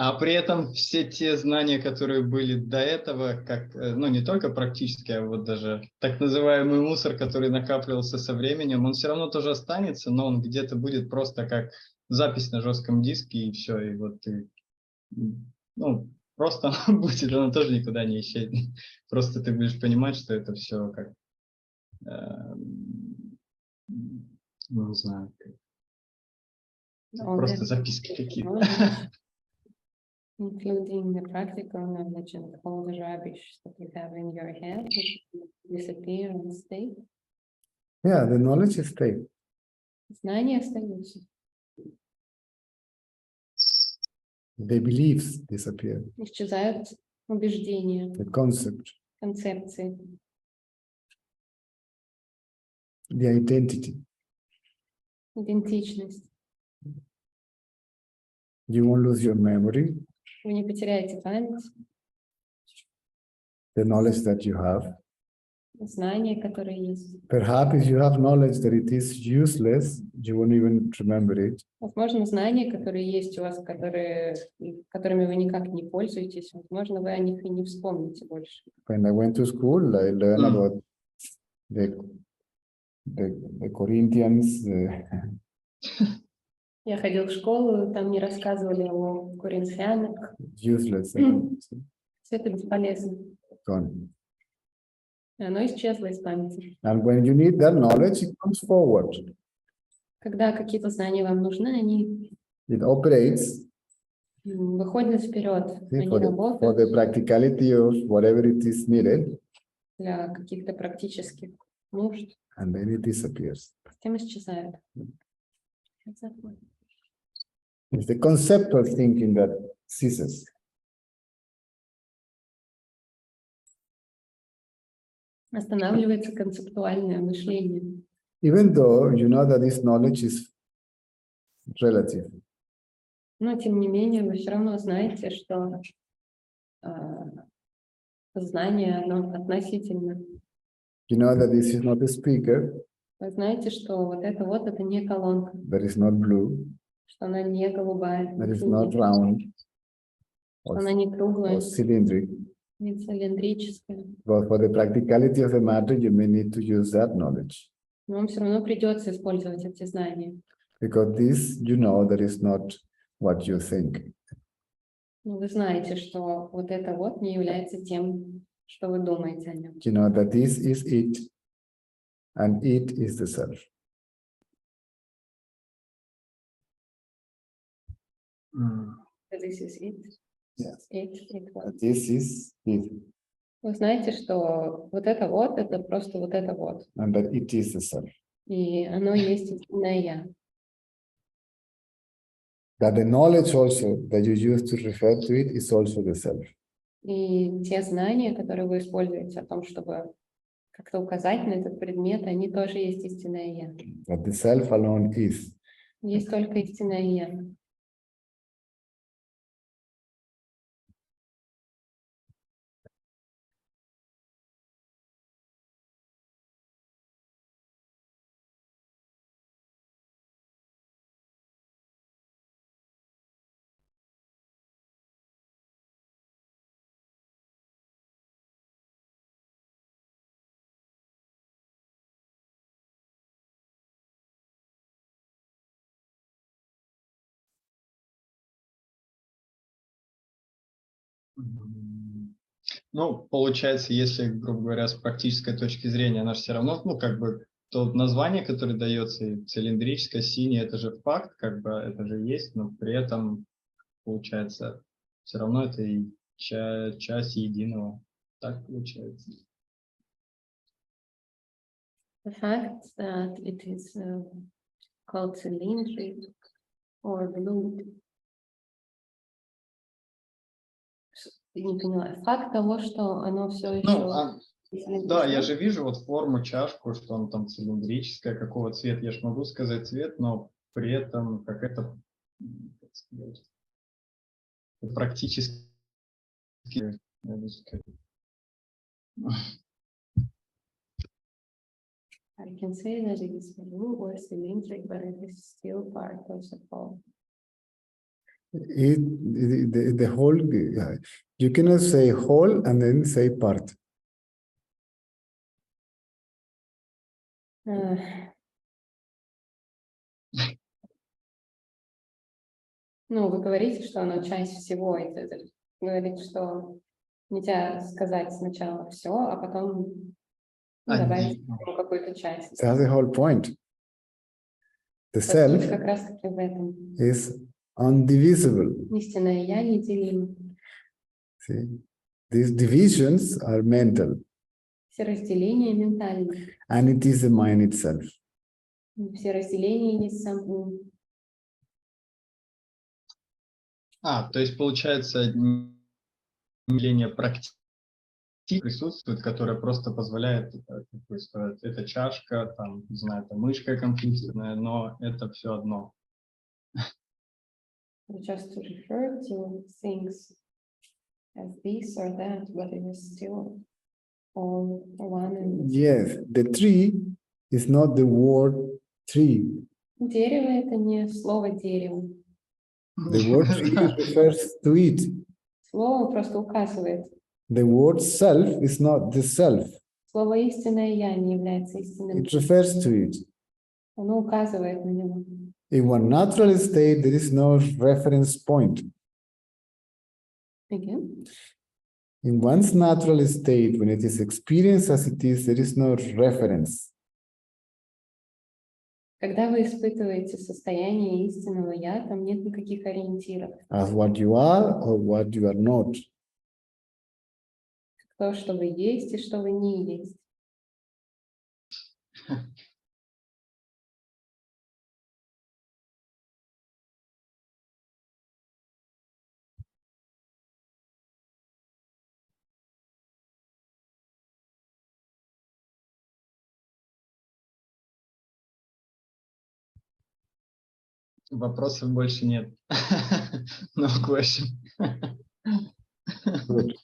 А при этом все те знания, которые были до этого, как, ну, не только практически, а вот даже так называемый мусор, который накапливался со временем, он все равно тоже останется, но он где-то будет просто как запись на жестком диске, и все, и вот ты, ну, просто оно будет, оно тоже никуда не исчезнет. Просто ты будешь понимать, что это все как, не знаю, просто записки какие-то. Including the practical knowledge and all the rubbish that you have in your head, disappear and stay. Yeah, the knowledge is stay. Знания остаются. The beliefs disappear. Исчезают убеждения, The concept. концепции. the identity. идентичность. You won't lose your memory, Вы не потеряете память, the knowledge that you have. знания, которые есть. Perhaps if you have knowledge that it is useless, you won't even remember it. Возможно, знания, которые есть у вас, которыми вы никак не пользуетесь, возможно, вы о них и не вспомните больше. When I went to school, I learned about the Corinthians, Я ходил в школу, там мне рассказывали о коринфянах. useless. Все это бесполезно. Gone. И оно исчезло из памяти. And when you need that knowledge, it comes forward. Когда какие-то знания вам нужны, они It operates выходят вперед. see, Они for the работают practicality of whatever it is needed, для каких-то практических нужд, and then it disappears. затем исчезают. It's the conceptual thinking that ceases. Останавливается концептуальное мышление. Even though you know that this knowledge is relative. Но, тем не менее, вы все равно знаете, что знание, оно относительно. You know that this is not a speaker, Вы знаете, что вот это не колонка, that is not blue, что она не голубая, that is не not синяя, round что она не круглая, or cylindric. не цилиндрическая. But for the practicality of the matter, you may need to use that knowledge. Но вам все равно придется использовать эти знания. Because this, you know, that is not what you think. Но вы знаете, что вот это вот не является тем, что вы думаете о нем. You know that this is it, and it is the self. This is it. Yes. It what? This is it, Вы знаете, что вот это просто вот это вот. and that it is the self. И оно есть истинное я. That the knowledge also that you use to refer to it is also the self. И те знания, которые вы используете о том, чтобы как-то указать на этот предмет, они тоже есть истинное я. That the self alone is. Есть только истинное я. Ну, получается, если, грубо говоря, с практической точки зрения, она же все равно, ну, как бы, то название, которое дается, и цилиндрическое, синее, это же факт, как бы, это же есть, но при этом, получается, все равно это и часть единого. Так получается. The fact that it is called cylindric or blue. Я не поняла. Факт того, что оно все еще... Ну, да, я же вижу вот форму, чашку, что она там цилиндрическая, какого цвета. Я же могу сказать цвет, но при этом как это, как сказать, практически... I can say that it is blue or cylindric, but it is still part of the whole. The whole, you cannot say whole and then say part. Ну, вы говорите, что оно часть всего. Это говорите, что нельзя сказать сначала все, а потом добавить какую-то часть. That's the whole point. The Суть self как раз таки в этом. is undivisible. Истинное я неделимо. See, these divisions are mental, Все разделения ментальны. and it is the mind itself. Все разделения есть сам ум. То есть получается деление присутствует, которая просто позволяет, как бы сказать, это чашка, там, не знаю, это мышка компьютерная, но это все одно. We just refer to things as this or that, but it is still all one and the same. Yes, the tree is not the word tree. Дерево — это не слово дерево. The word tree refers to it. Слово просто указывает. The word self is not the self. Слово истинное я не является истинным. It refers to it. Оно указывает на него. In one natural state, there is no reference point. Again. In one's natural state, when it is experienced as it is, there is no reference. Когда вы испытываете состояние истинного я, там нет никаких ориентиров. As what you are or what you are not. То, что вы есть и что вы не есть. Вопросов больше нет. No question. Good.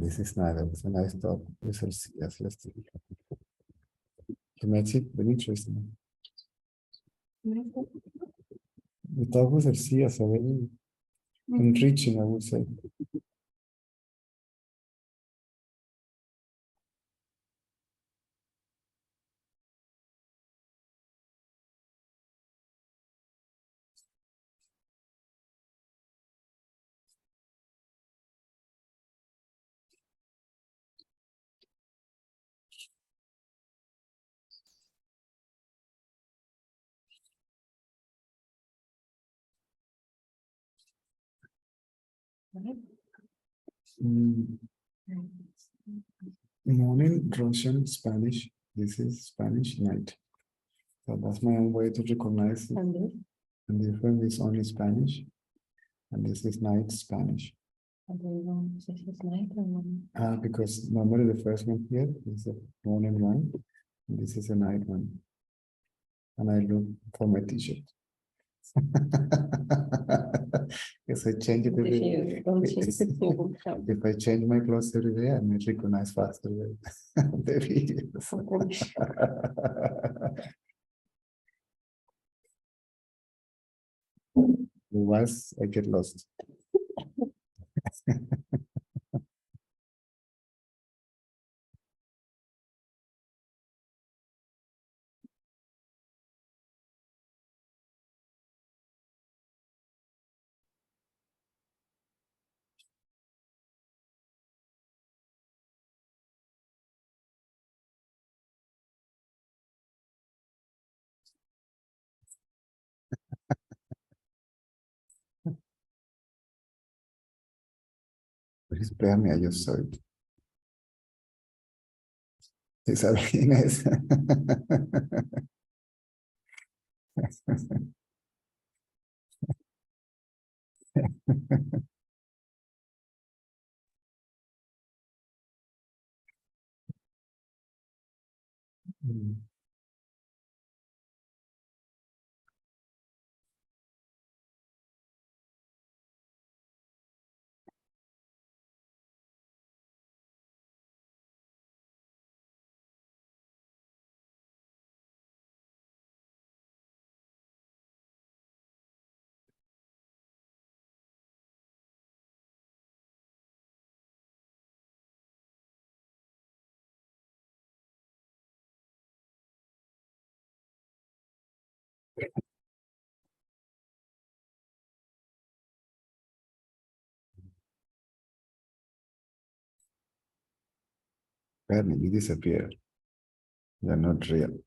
This is nice. That was a nice talk. Yes, let's see. Magic, very interesting. The talk was serious, very enriching, I would say. Morning, Russian, Spanish. This is Spanish night. So that's my own way to recognize it. And And this one is only Spanish. And this is night Spanish. this is night and Because normally the first one here is a morning one. And this is a night one. And I look for my t-shirt. Yes, I change it every if day. you don't change it, you won't have If I change my clothes every day, I may recognize faster the videos. Otherwise, I get lost. Please spare me, I just saw it. It's a really nice. Bernie, you disappear. You're not real.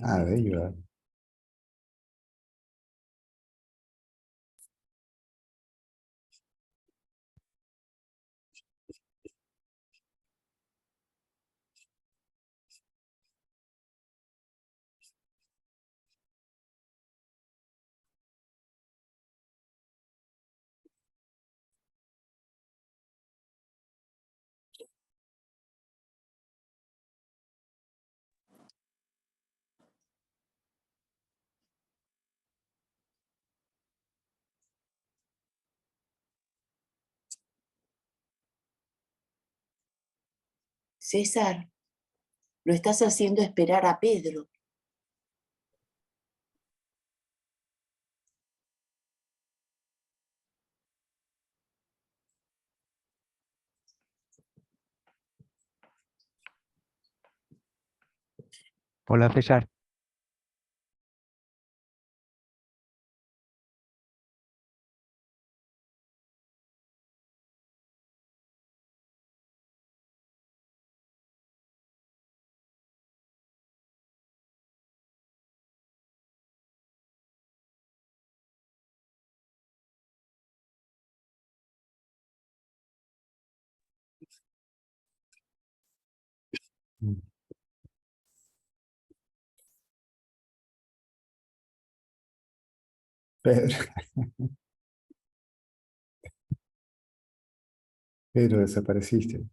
Ah, there you are. César, lo estás haciendo esperar a Pedro. Hola César, Pedro, Pedro, desapareciste.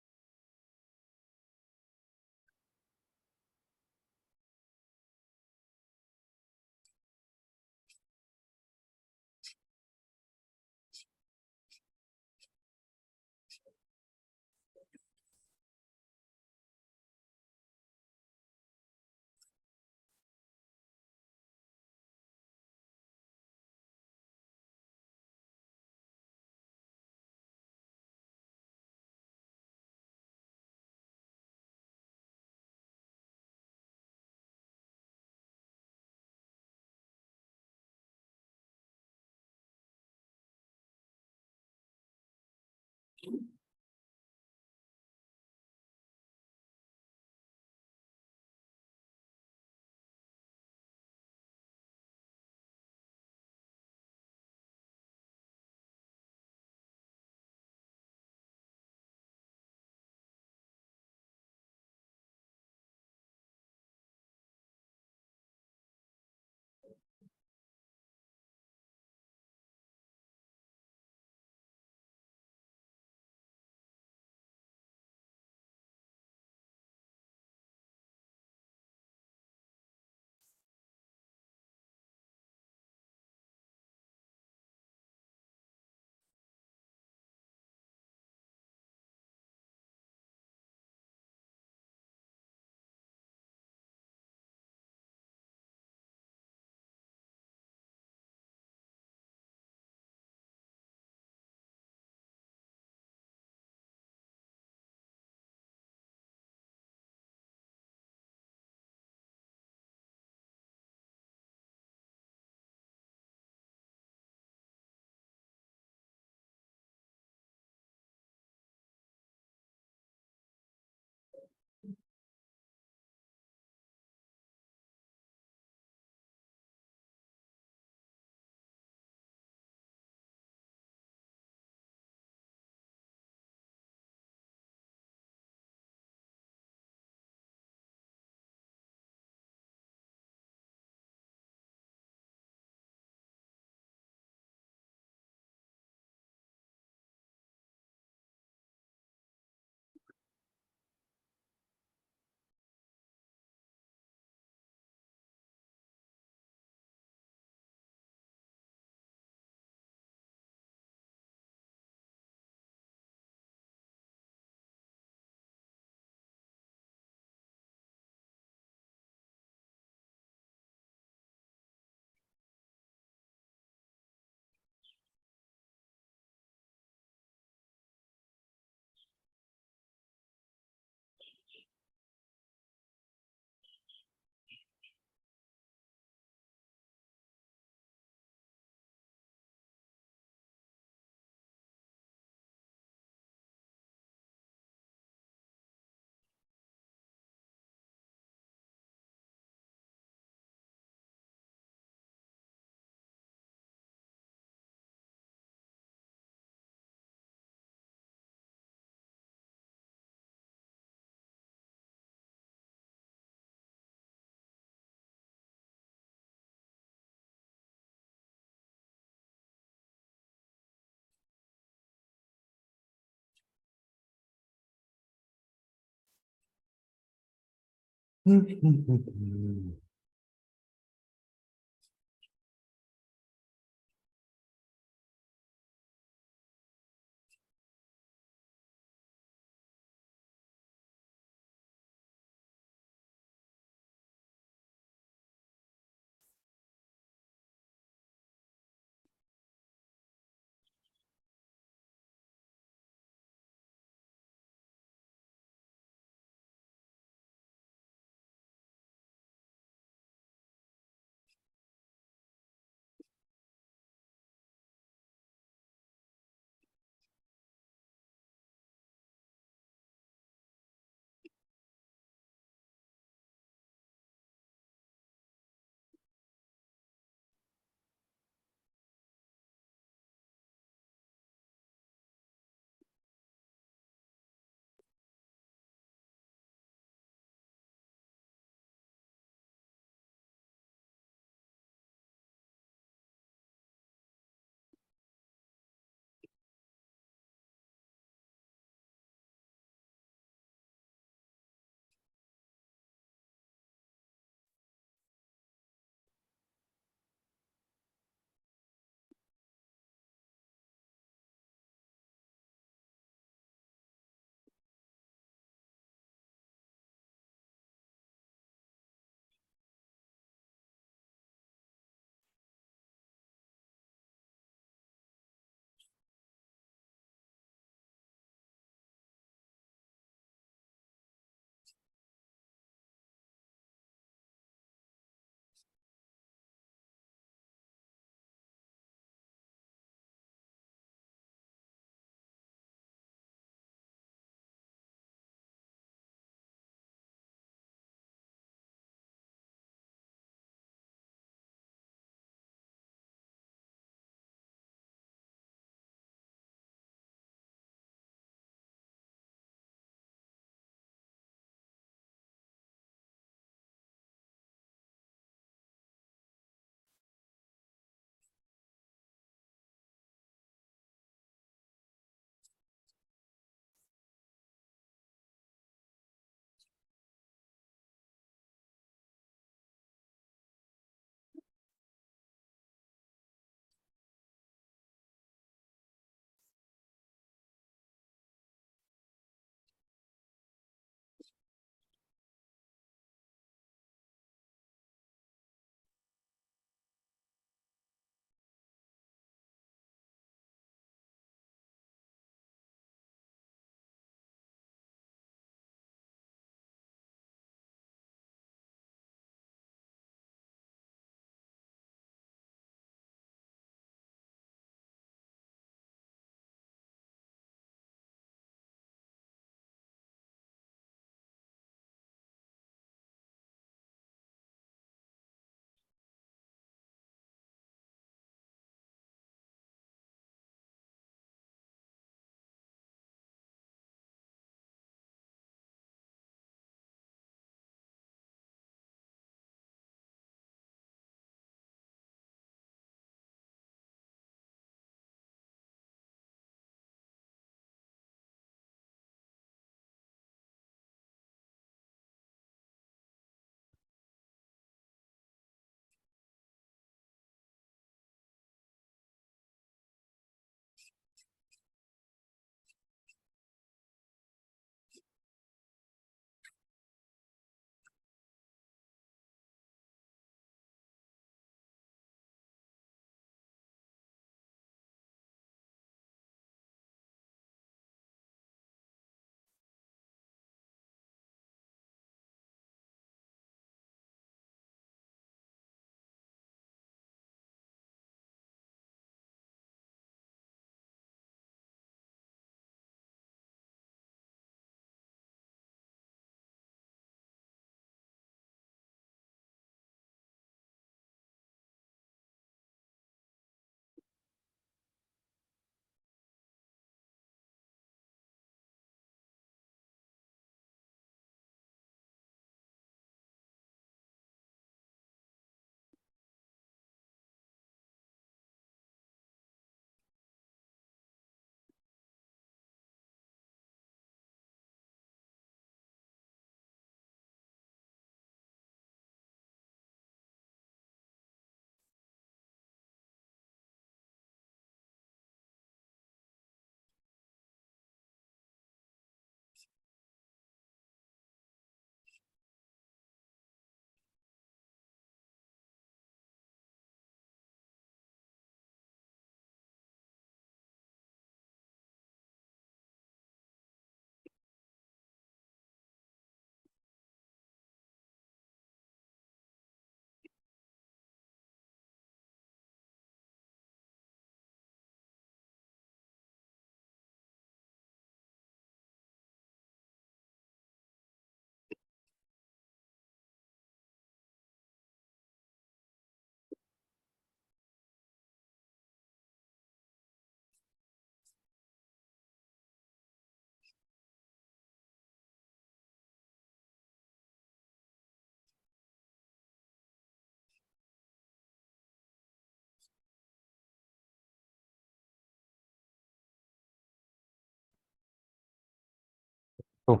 Oh,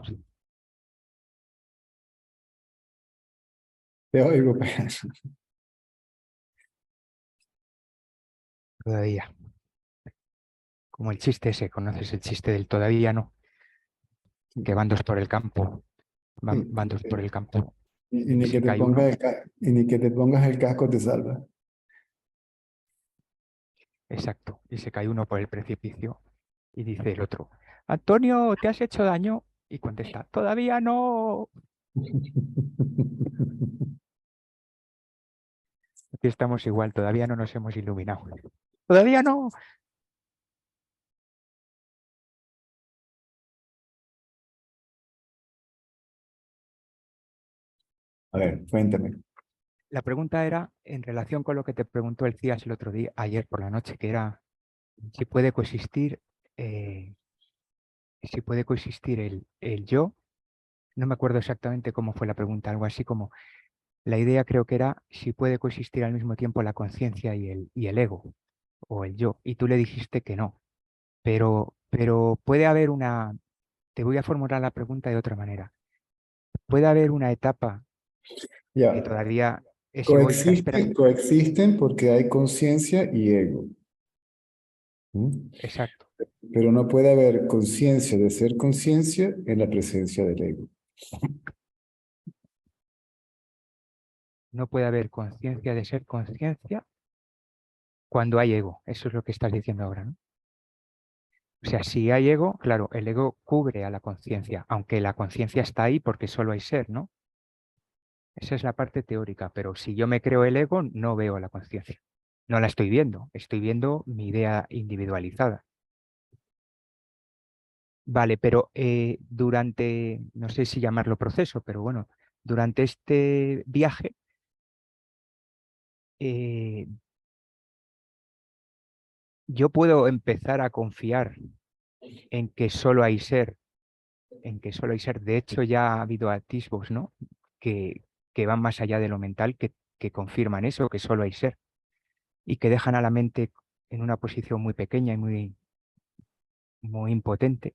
Te oigo, Pedro. todavía. Como el chiste ese, ¿conoces el chiste del todavía no? Que van dos por el campo. Van dos por el campo. Y ni Se que te cae pongas uno. y ni que te pongas el casco te salva. Exacto. Y se cae uno por el precipicio. Y dice el otro, Antonio, ¿te has hecho daño? Y contesta, todavía no. Aquí estamos igual, todavía no nos hemos iluminado. Todavía no. A ver, cuéntame. La pregunta era en relación con lo que te preguntó el CIAS el otro día, ayer por la noche, que era si puede coexistir, eh, si puede coexistir el yo. No me acuerdo exactamente cómo fue la pregunta, algo así como la idea creo que era si puede coexistir al mismo tiempo la conciencia y el ego o el yo. Y tú le dijiste que no. Pero puede haber una, te voy a formular la pregunta de otra manera. Puede haber una etapa que Ya, todavía ese ego está esperando. coexisten porque hay conciencia y ego. ¿Mm? Exacto. Pero no puede haber conciencia de ser conciencia en la presencia del ego. No puede haber conciencia de ser conciencia cuando hay ego. Eso es lo que estás diciendo ahora, ¿no? O sea, si hay ego, claro, el ego cubre a la conciencia, aunque la conciencia está ahí porque solo hay ser, ¿no? Esa es la parte teórica, pero si yo me creo el ego, no veo la conciencia. No la estoy viendo mi idea individualizada. Vale, pero durante, no sé si llamarlo proceso, pero bueno, durante este viaje, eh, yo puedo empezar a confiar en que solo hay ser, en que solo hay ser. De hecho, ya ha habido atisbos, ¿no? Que, que van más allá de lo mental, que confirman eso, que solo hay ser, y que dejan a la mente en una posición muy pequeña y muy impotente.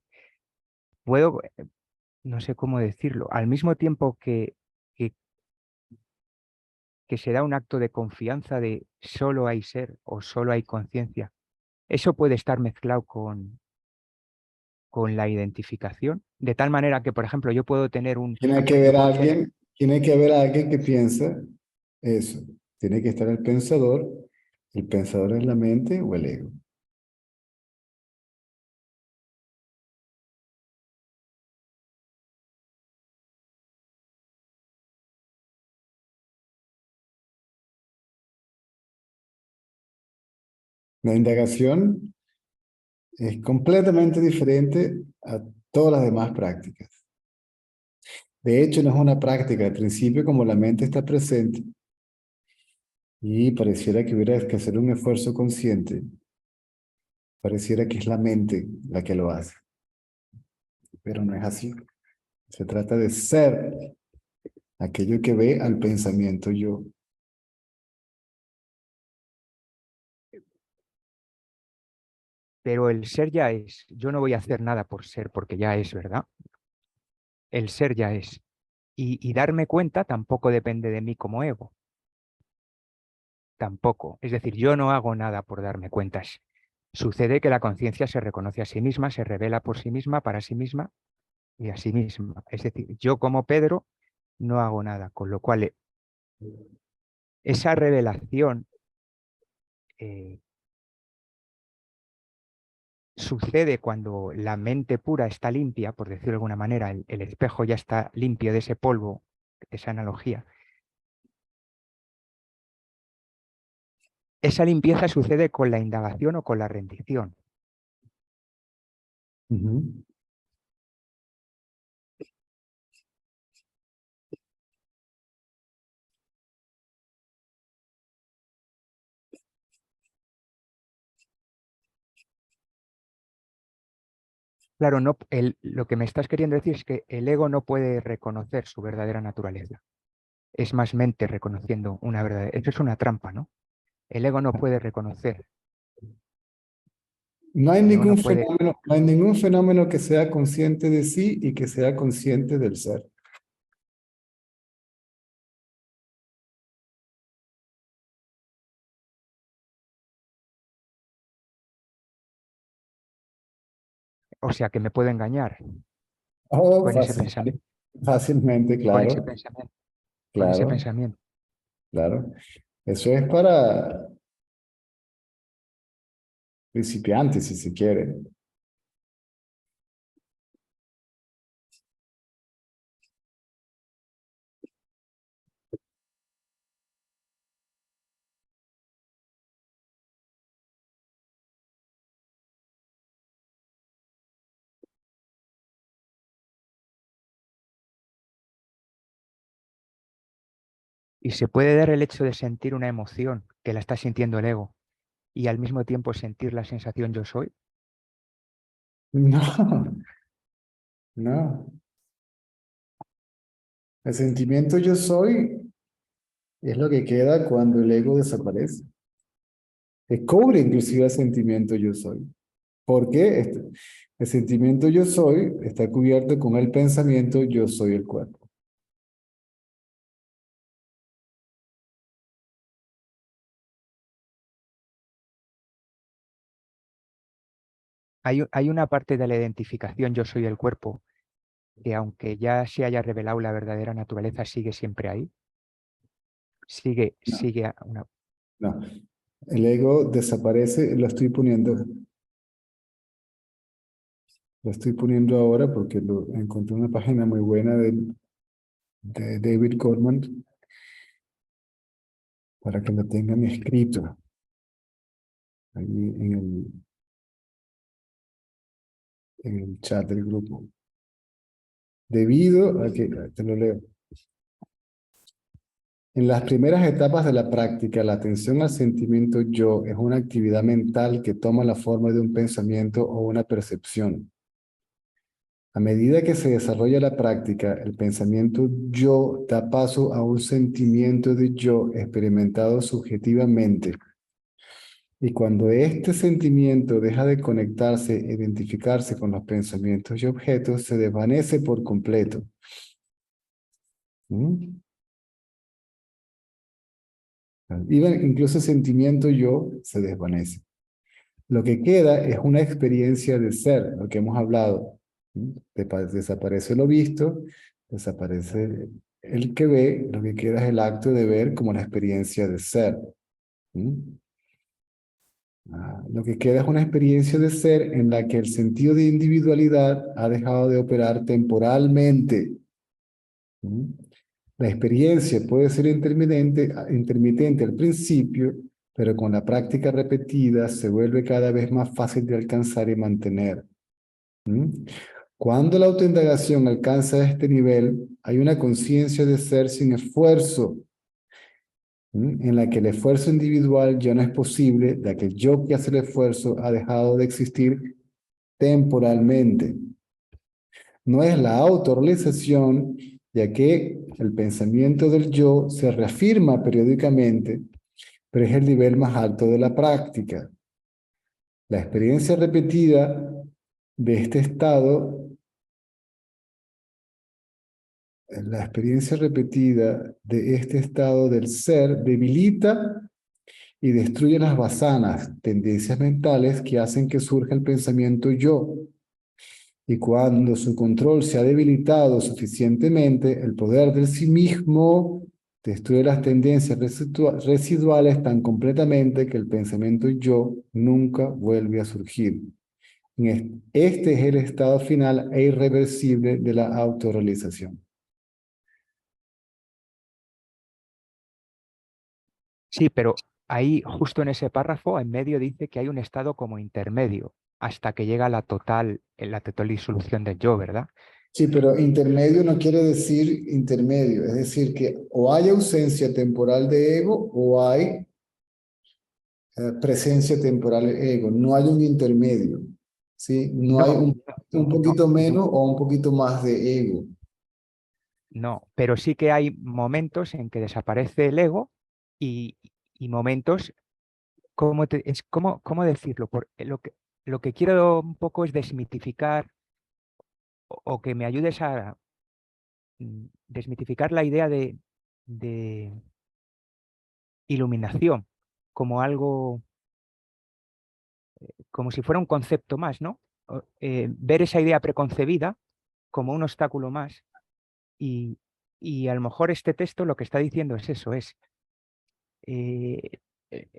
Puedo, no sé cómo decirlo, al mismo tiempo que, que se da un acto de confianza de solo hay ser o solo hay conciencia, eso puede estar mezclado con la identificación, de tal manera que, por ejemplo, yo puedo tener Tiene que yo haber puedo tener, alguien, tiene que haber alguien que piensa eso. Tiene que estar el pensador es la mente o el ego. La indagación es completamente diferente a todas las demás prácticas. De hecho, no es una práctica. Al principio, como la mente está presente y pareciera que hubiera que hacer un esfuerzo consciente, pareciera que es la mente la que lo hace. Pero no es así. Se trata de ser aquello que ve al pensamiento yo. pero el ser ya es, yo no voy a hacer nada por ser porque ya es, ¿verdad? El ser ya es. Y darme cuenta tampoco depende de mí como ego, tampoco. Es decir, yo no hago nada por darme cuentas. Sucede que la conciencia se reconoce a sí misma, se revela por sí misma, para sí misma y a sí misma. Es decir, yo como Pedro no hago nada, con lo cual esa revelación eh, sucede cuando la mente pura está limpia, por decirlo de alguna manera, el espejo ya está limpio de ese polvo, de esa analogía. Esa limpieza sucede con la indagación o con la rendición. Ujú. Claro, no, lo que me estás queriendo decir es que el ego no puede reconocer su verdadera naturaleza. Es más mente reconociendo una verdadera. Eso es una trampa, ¿no? El ego no puede reconocer. No hay Pero ningún uno puede, fenómeno, no hay ningún fenómeno que sea consciente de sí y que sea consciente del ser. o sea, que me puedo engañar Oh, con ese pensamiento, fácilmente, con ese claro, pensamiento, con ese claro, pensamiento. claro. Eso es para principiantes, si se quiere. Y se puede dar el hecho de sentir una emoción que la está sintiendo el ego y al mismo tiempo sentir la sensación yo soy. No, no. El sentimiento yo soy es lo que queda cuando el ego desaparece. Que cobre inclusive el sentimiento yo soy. ¿Por qué? El sentimiento yo soy está cubierto con el pensamiento yo soy el cuerpo. Hay una parte de la identificación yo soy el cuerpo que aunque ya se haya revelado la verdadera naturaleza, sigue siempre ahí. Sigue, No, sigue una... no. El ego desaparece, lo estoy poniendo ahora porque encontré una página muy buena de David Goldman para que lo tengan escrito ahí en el chat del grupo. Debido a que, te lo leo. En las primeras etapas de la práctica, la atención al sentimiento yo es una actividad mental que toma la forma de un pensamiento o una percepción. A medida que se desarrolla la práctica, el pensamiento yo da paso a un sentimiento de yo experimentado subjetivamente. Y cuando este sentimiento deja de conectarse e identificarse con los pensamientos y objetos, se desvanece por completo. ¿Mm? Incluso el sentimiento yo se desvanece. Lo que queda es una experiencia de ser, lo que hemos hablado. ¿Mm? Desaparece lo visto, desaparece el que ve, lo que queda es el acto de ver como la experiencia de ser. ¿Mm? Lo que queda es una experiencia de ser en la que el sentido de individualidad ha dejado de operar temporalmente. ¿Mm? La experiencia puede ser intermitente al principio, pero con la práctica repetida se vuelve cada vez más fácil de alcanzar y mantener. ¿Mm? Cuando la autoindagación alcanza este nivel, hay una conciencia de ser sin esfuerzo, en la que el esfuerzo individual ya no es posible, ya que el yo que hace el esfuerzo ha dejado de existir temporalmente. No es la autorrealización, ya que el pensamiento del yo se reafirma periódicamente, pero es el nivel más alto de la práctica. La experiencia repetida de este estado, la experiencia repetida de este estado del ser debilita y destruye las basanas, tendencias mentales que hacen que surja el pensamiento yo. Y cuando su control se ha debilitado suficientemente, el poder del sí mismo destruye las tendencias residuales tan completamente que el pensamiento yo nunca vuelve a surgir. Este es el estado final e irreversible de la autorrealización. Sí, pero ahí, justo en ese párrafo, en medio dice que hay un estado como intermedio, hasta que llega la total disolución del yo, ¿verdad? Sí, pero intermedio no quiere decir intermedio, es decir, que o hay ausencia temporal de ego o hay presencia temporal de ego, no hay un intermedio, ¿sí? No hay No, un no, poquito menos o un poquito más de ego. no, pero sí que hay momentos en que desaparece el ego y momentos, ¿cómo decirlo? Por lo que lo que quiero un poco es desmitificar o que me ayudes a desmitificar la idea de iluminación como algo, como si fuera un concepto más, ¿no? Ver esa idea preconcebida como un obstáculo más y, y a lo mejor este texto lo que está diciendo es eso, es, eh, eh,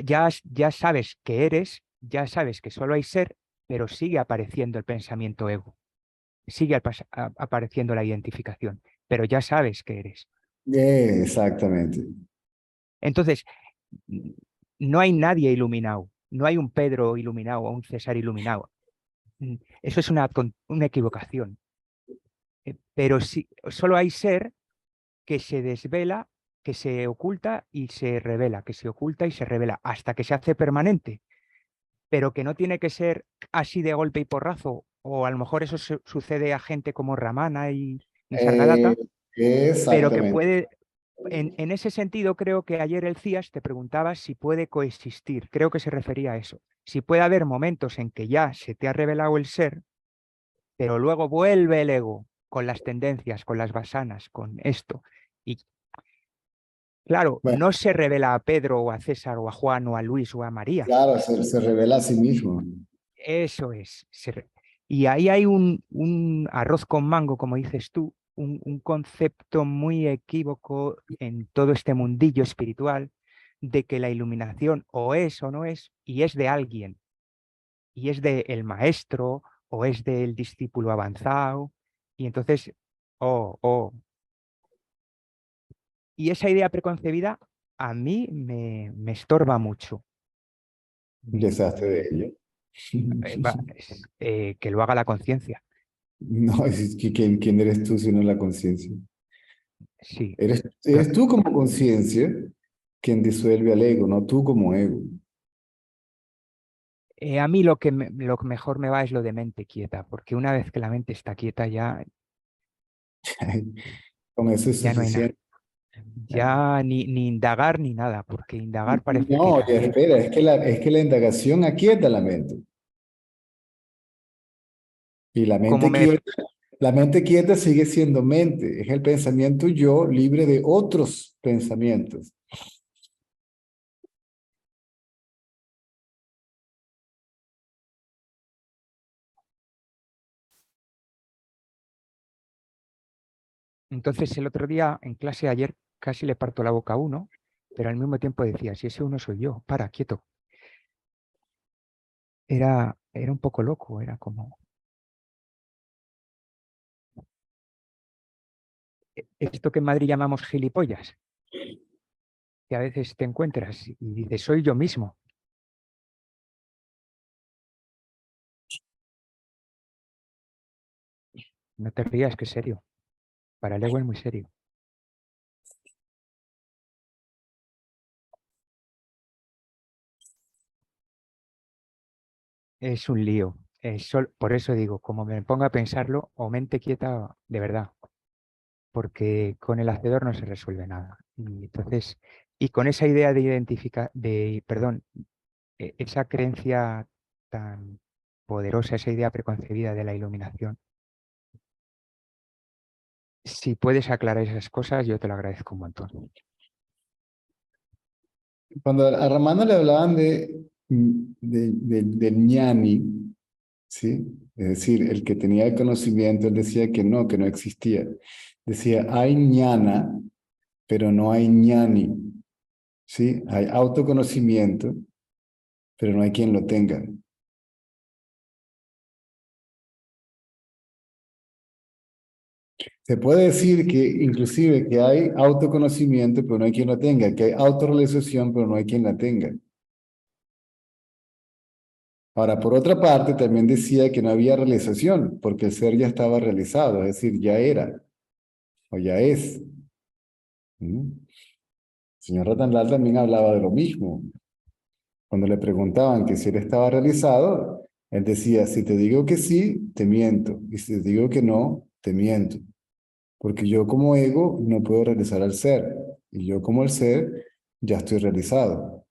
ya sabes que eres, ya sabes que solo hay ser, pero sigue apareciendo el pensamiento ego, sigue apareciendo la identificación, pero ya sabes que eres. Exactamente. Entonces, n- no hay nadie iluminado, no hay un Pedro iluminado o un César iluminado. Eso es una equivocación. Pero sí, solo hay ser que se desvela, que se oculta y se revela, que se oculta y se revela, hasta que se hace permanente, pero que no tiene que ser así de golpe y porrazo, o a lo mejor eso sucede a gente como Ramana y Eh, Nisargadatta, pero que exactamente. puede, en ese sentido creo que ayer el CIAS te preguntaba si puede coexistir, creo que se refería a eso, si puede haber momentos en que ya se te ha revelado el ser, pero luego vuelve el ego con las tendencias, con las basanas, con esto. Y claro, Bueno, no se revela a Pedro o a César o a Juan o a Luis o a María. claro, se revela a sí mismo. Eso es. Y ahí hay un arroz con mango, como dices tú, un concepto muy equívoco en todo este mundillo espiritual de que la iluminación o es o no es, y es de alguien, y es del maestro o es del discípulo avanzado, y entonces, oh, y esa idea preconcebida a mí me estorba mucho. Un Me- desastre de ello. que lo haga la conciencia. No, es que ¿quién eres tú si no la conciencia? Sí. Eres tú como conciencia quien disuelve al ego, no tú como ego. A mí lo que mejor me va es lo de mente quieta, porque una vez que la mente está quieta Con eso es ya no hay nada. suficiente. Ya ni indagar ni nada, porque indagar parece que No, ya también. espera, es que la indagación aquieta la mente. Y Como me, la mente quieta sigue siendo mente, es el pensamiento yo libre de otros pensamientos. entonces el otro día en clase ayer casi le parto la boca a uno, pero al mismo tiempo decía, si ese uno soy yo, para, quieto. Era un poco loco, era como esto que en Madrid llamamos gilipollas, que a veces te encuentras y dices, soy yo mismo. No te rías, que es serio. Para el ego es muy serio. Es un lío. Por eso digo, como me ponga a pensarlo, o mente quieta de verdad, porque con el hacedor no se resuelve nada. Y entonces, y con esa idea de identificar, perdón, esa creencia tan poderosa, esa idea preconcebida de la iluminación, si puedes aclarar esas cosas, yo te lo agradezco un montón. Cuando a Ramana le hablaban del ñani, ¿sí? Es decir, el que tenía el conocimiento, él decía que no existía. Decía, hay ñana, pero no hay ñani, ¿sí? Hay autoconocimiento, pero no hay quien lo tenga. Se puede decir que inclusive que hay autoconocimiento, pero no hay quien lo tenga, que hay autorrealización, pero no hay quien la tenga. Ahora, por otra parte, también decía que no había realización, porque el ser ya estaba realizado, es decir, ya era o ya es. ¿Mm? El señor Ratanlal también hablaba de lo mismo. Cuando le preguntaban que si él estaba realizado, él decía, si te digo que sí, te miento, y si te digo que no, te miento. Porque yo como ego no puedo realizar al ser, y yo como el ser ya estoy realizado.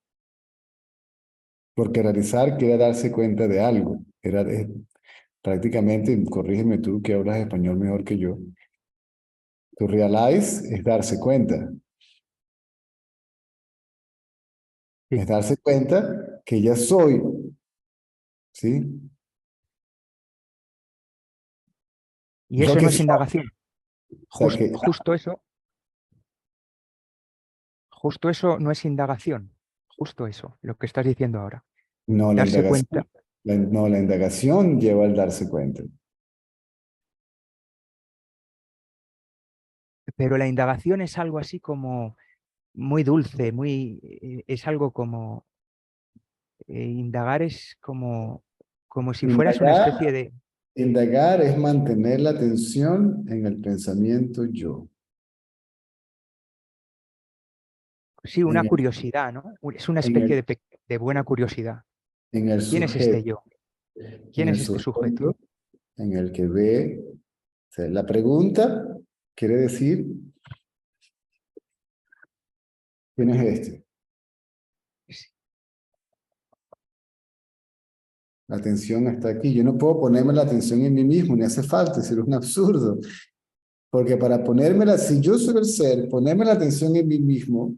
Porque realizar quiere darse cuenta de algo. Prácticamente, corrígeme tú que hablas español mejor que yo. To realize es darse cuenta. Sí. Es darse cuenta que ya soy. ¿Sí? Y Lo eso que no es soy. indagación. O sea que Justo eso no es indagación. Justo eso, lo que estás diciendo ahora. no, Darse cuenta. la indagación lleva al darse cuenta. Pero la indagación es algo así como muy dulce, es algo como, indagar es como si fueras una Indagar, especie de, indagar es mantener la atención en el pensamiento yo. sí, En una el, curiosidad, ¿no? Es una en especie el, de buena curiosidad. en el ¿Quién es este sujeto, yo? en ¿Quién el es este sujeto? sujeto, en el que ve. O sea, la pregunta quiere decir, ¿quién es este? La atención está aquí. Yo no puedo ponerme la atención en mí mismo, ni hace falta, sería un absurdo. Porque para ponérmela, si yo soy el ser, ponerme la atención en mí mismo,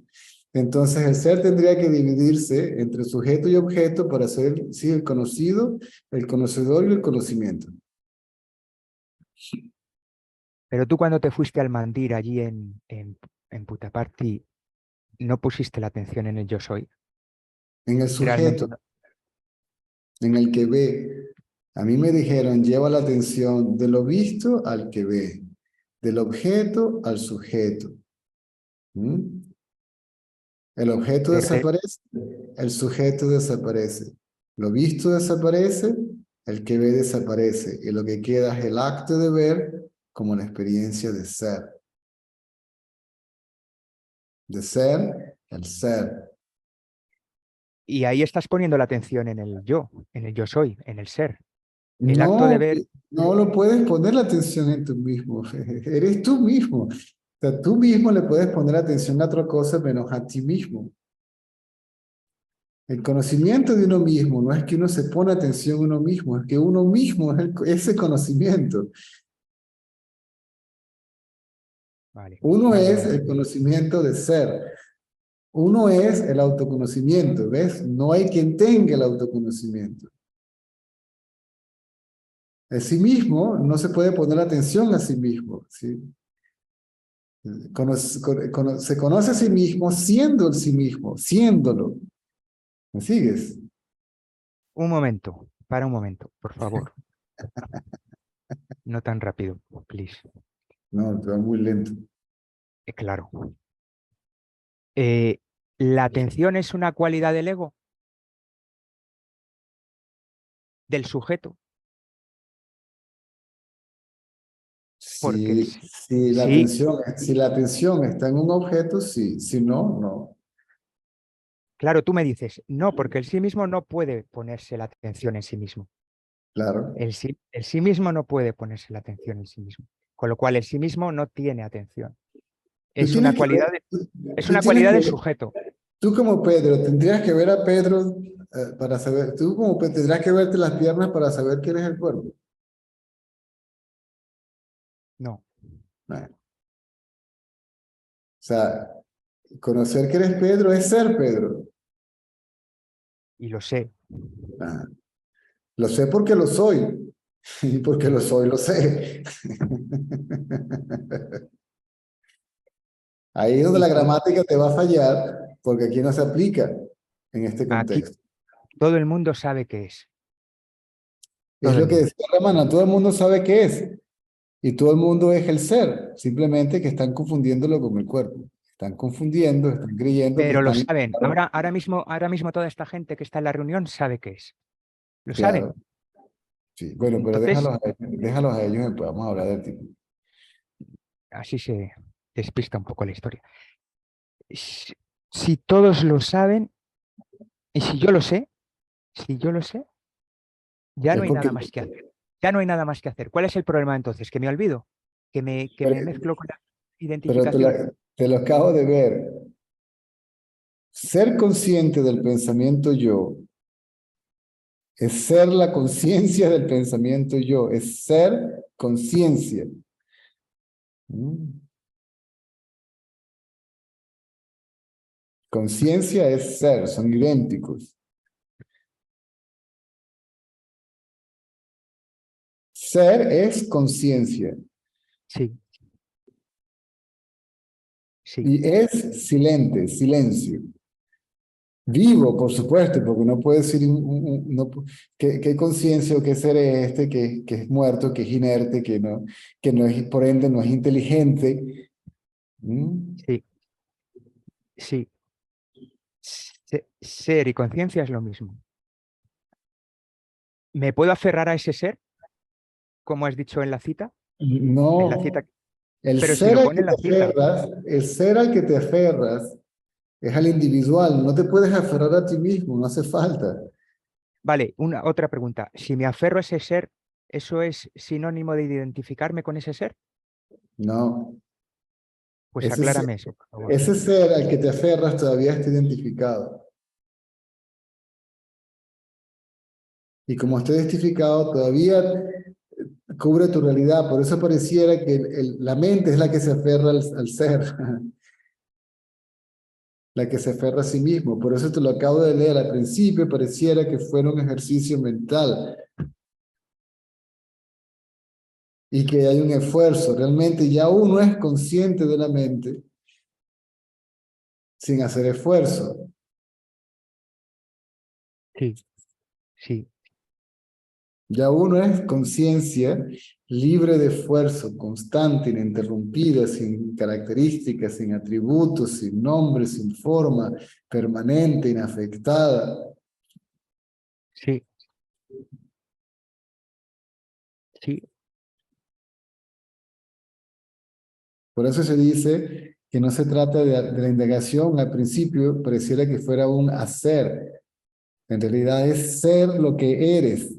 entonces el ser tendría que dividirse entre sujeto y objeto para ser, sí, el conocido, el conocedor y el conocimiento. Pero tú cuando te fuiste al Mandir allí en Puttaparthi, no pusiste la atención en el yo soy. En el Realmente sujeto, no. en el que ve. A mí me dijeron, lleva la atención de lo visto al que ve, del objeto al sujeto. ¿Mm? El objeto Pero, desaparece, el sujeto desaparece. Lo visto desaparece, el que ve desaparece. Y lo que queda es el acto de ver como la experiencia de ser. De ser, el ser. y ahí estás poniendo la atención en el yo soy, en el ser. El acto de No, ver, no lo puedes poner la atención en tú mismo. Eres tú mismo. O sea, tú mismo le puedes poner atención a otra cosa menos a ti mismo. El conocimiento de uno mismo no es que uno se pone atención a uno mismo, es que uno mismo es ese conocimiento. vale, Uno vale, es vale. el conocimiento de ser. Uno es el autoconocimiento, ¿ves? No hay quien tenga el autoconocimiento. El sí mismo no se puede poner atención a sí mismo, ¿sí? Se conoce a sí mismo siendo el sí mismo, siéndolo. ¿Me sigues? Un momento, para un momento, por favor. No tan rápido, please. No, te va muy lento. Claro. Eh, ¿La atención es una cualidad del ego, del sujeto? Porque sí, Si la atención está en un objeto, sí. Si no, no. claro, tú me dices, no, porque el sí mismo no puede ponerse la atención en sí mismo. Claro. El sí mismo no puede ponerse la atención en sí mismo. Con lo cual, el sí mismo no tiene atención. Tú Es una tienes que ver, cualidad, es tú una tienes cualidad que del ver, sujeto. tú como Pedro, tendrías que ver a Pedro para saber, tú como Pedro, tendrías que verte las piernas para saber quién es el cuerpo. No, Bueno, o sea, conocer que eres Pedro es ser Pedro. y lo sé. Ah, lo sé porque lo soy. Y porque lo soy, lo sé. Ahí es donde Y la gramática te va a fallar, porque aquí no se aplica en este aquí contexto. todo el mundo sabe qué es. Es Todo el lo que mundo. decía Ramana, todo el mundo sabe qué es. Y todo el mundo es el ser. Simplemente que están confundiéndolo con el cuerpo. Están confundiendo, están creyendo que Pero lo están... saben. Ahora mismo toda esta gente que está en la reunión sabe qué es. Lo saben. Claro, sí. Bueno, pero Entonces, déjalos a ellos, después vamos a hablar de ti. así se despista un poco la historia. Si, si todos lo saben, y si yo lo sé, ya no Es hay porque nada más que hacer. Ya no hay nada más que hacer. ¿Cuál es el problema entonces? ¿Que me olvido? ¿Que me pero, mezclo con la pero identificación? te lo acabo de ver. Ser consciente del pensamiento yo Es ser la conciencia del pensamiento yo. Es ser conciencia. Conciencia es ser, son idénticos. Ser es conciencia Sí. Sí, y es silente, silencio. Vivo, por supuesto, porque no puede decir no, qué conciencia o qué ser es este que es muerto, que es inerte, que no es, por ende, no es inteligente. sí, sí. Ser y conciencia es lo mismo. ¿Me puedo aferrar a ese ser, como has dicho en la cita? En la cita, No, el pero si ser lo al pone que en te la cita. aferras, el ser al que te aferras es al individual, no te puedes aferrar a ti mismo, no hace falta. Vale, otra pregunta. Si me aferro a ese ser, ¿eso es sinónimo de identificarme con ese ser? No, Pues ese ser, aclárame eso, por favor. ese ser al que te aferras todavía está identificado. Y como está identificado, todavía cubre tu realidad. Por eso pareciera que la mente es la que se aferra al ser, la que se aferra a sí mismo. Por eso te lo acabo de leer. Al principio pareciera que fuera un ejercicio mental y que hay un esfuerzo. Realmente ya uno es consciente de la mente sin hacer esfuerzo. Sí, sí, Ya uno es conciencia libre de esfuerzo, constante, ininterrumpida, sin características, sin atributos, sin nombre, sin forma, permanente, inafectada. sí, sí. Por eso se dice que no se trata de la indagación. Al principio pareciera que fuera un hacer. En realidad es ser lo que eres.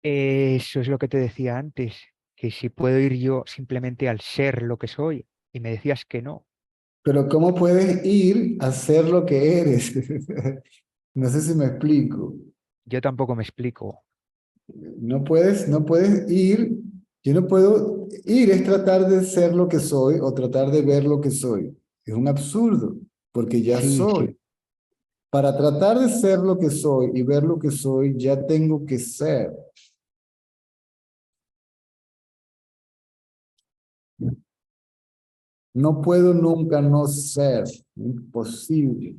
Eso es lo que te decía antes, que si puedo ir yo simplemente al ser lo que soy, y me decías que no. Pero ¿cómo puedes ir a ser lo que eres? No sé si me explico. Yo tampoco me explico. No puedes ir. Yo no puedo ir, es tratar de ser lo que soy o tratar de ver lo que soy. Es un absurdo, porque ya Sí, soy. sí, Para tratar de ser lo que soy y ver lo que soy, ya tengo que ser. No puedo nunca no ser. Imposible.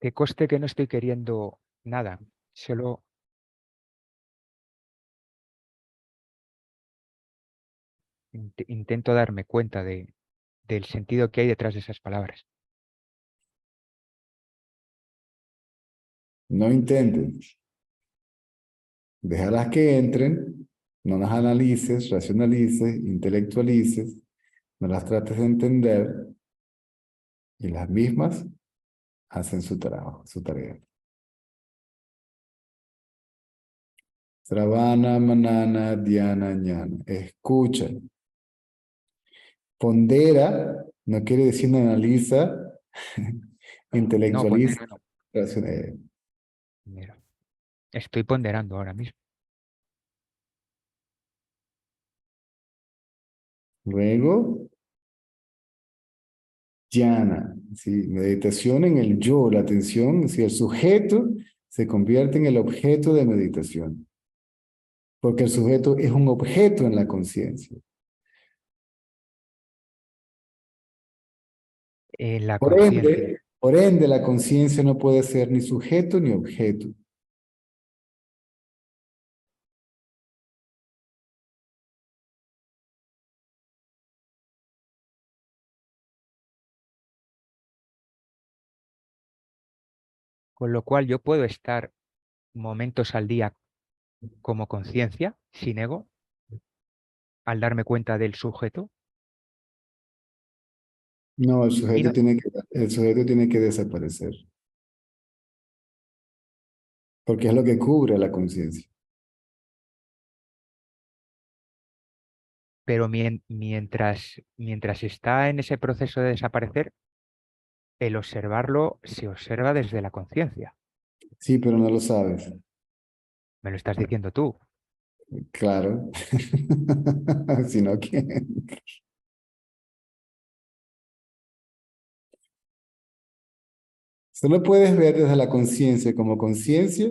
que conste que no estoy queriendo nada, solo intento darme cuenta del sentido que hay detrás de esas palabras. No intentes. Déjalas que entren, no las analices, racionalices, intelectualices, no las trates de entender y las mismas hacen su trabajo, su tarea. Sravana, manana, dhyana, ñana. Escucha. Pondera no quiere decir no analiza, No, intelectualiza. pondero no. Raciona- Mira, estoy ponderando ahora mismo. Luego, dhyana. ¿Sí? Meditación en el yo, la atención, si el sujeto se convierte en el objeto de meditación. Porque el sujeto es un objeto en la conciencia. En la conciencia. Por ende, la conciencia no puede ser ni sujeto ni objeto. Con lo cual yo puedo estar momentos al día como conciencia, sin ego, al darme cuenta del sujeto. No, Y no, el sujeto tiene que desaparecer. porque es lo que cubre la conciencia. Pero mientras está en ese proceso de desaparecer, el observarlo se observa desde la conciencia. Sí, pero no lo sabes. Me lo estás diciendo tú. Claro. Sino que solo puedes ver desde la conciencia como conciencia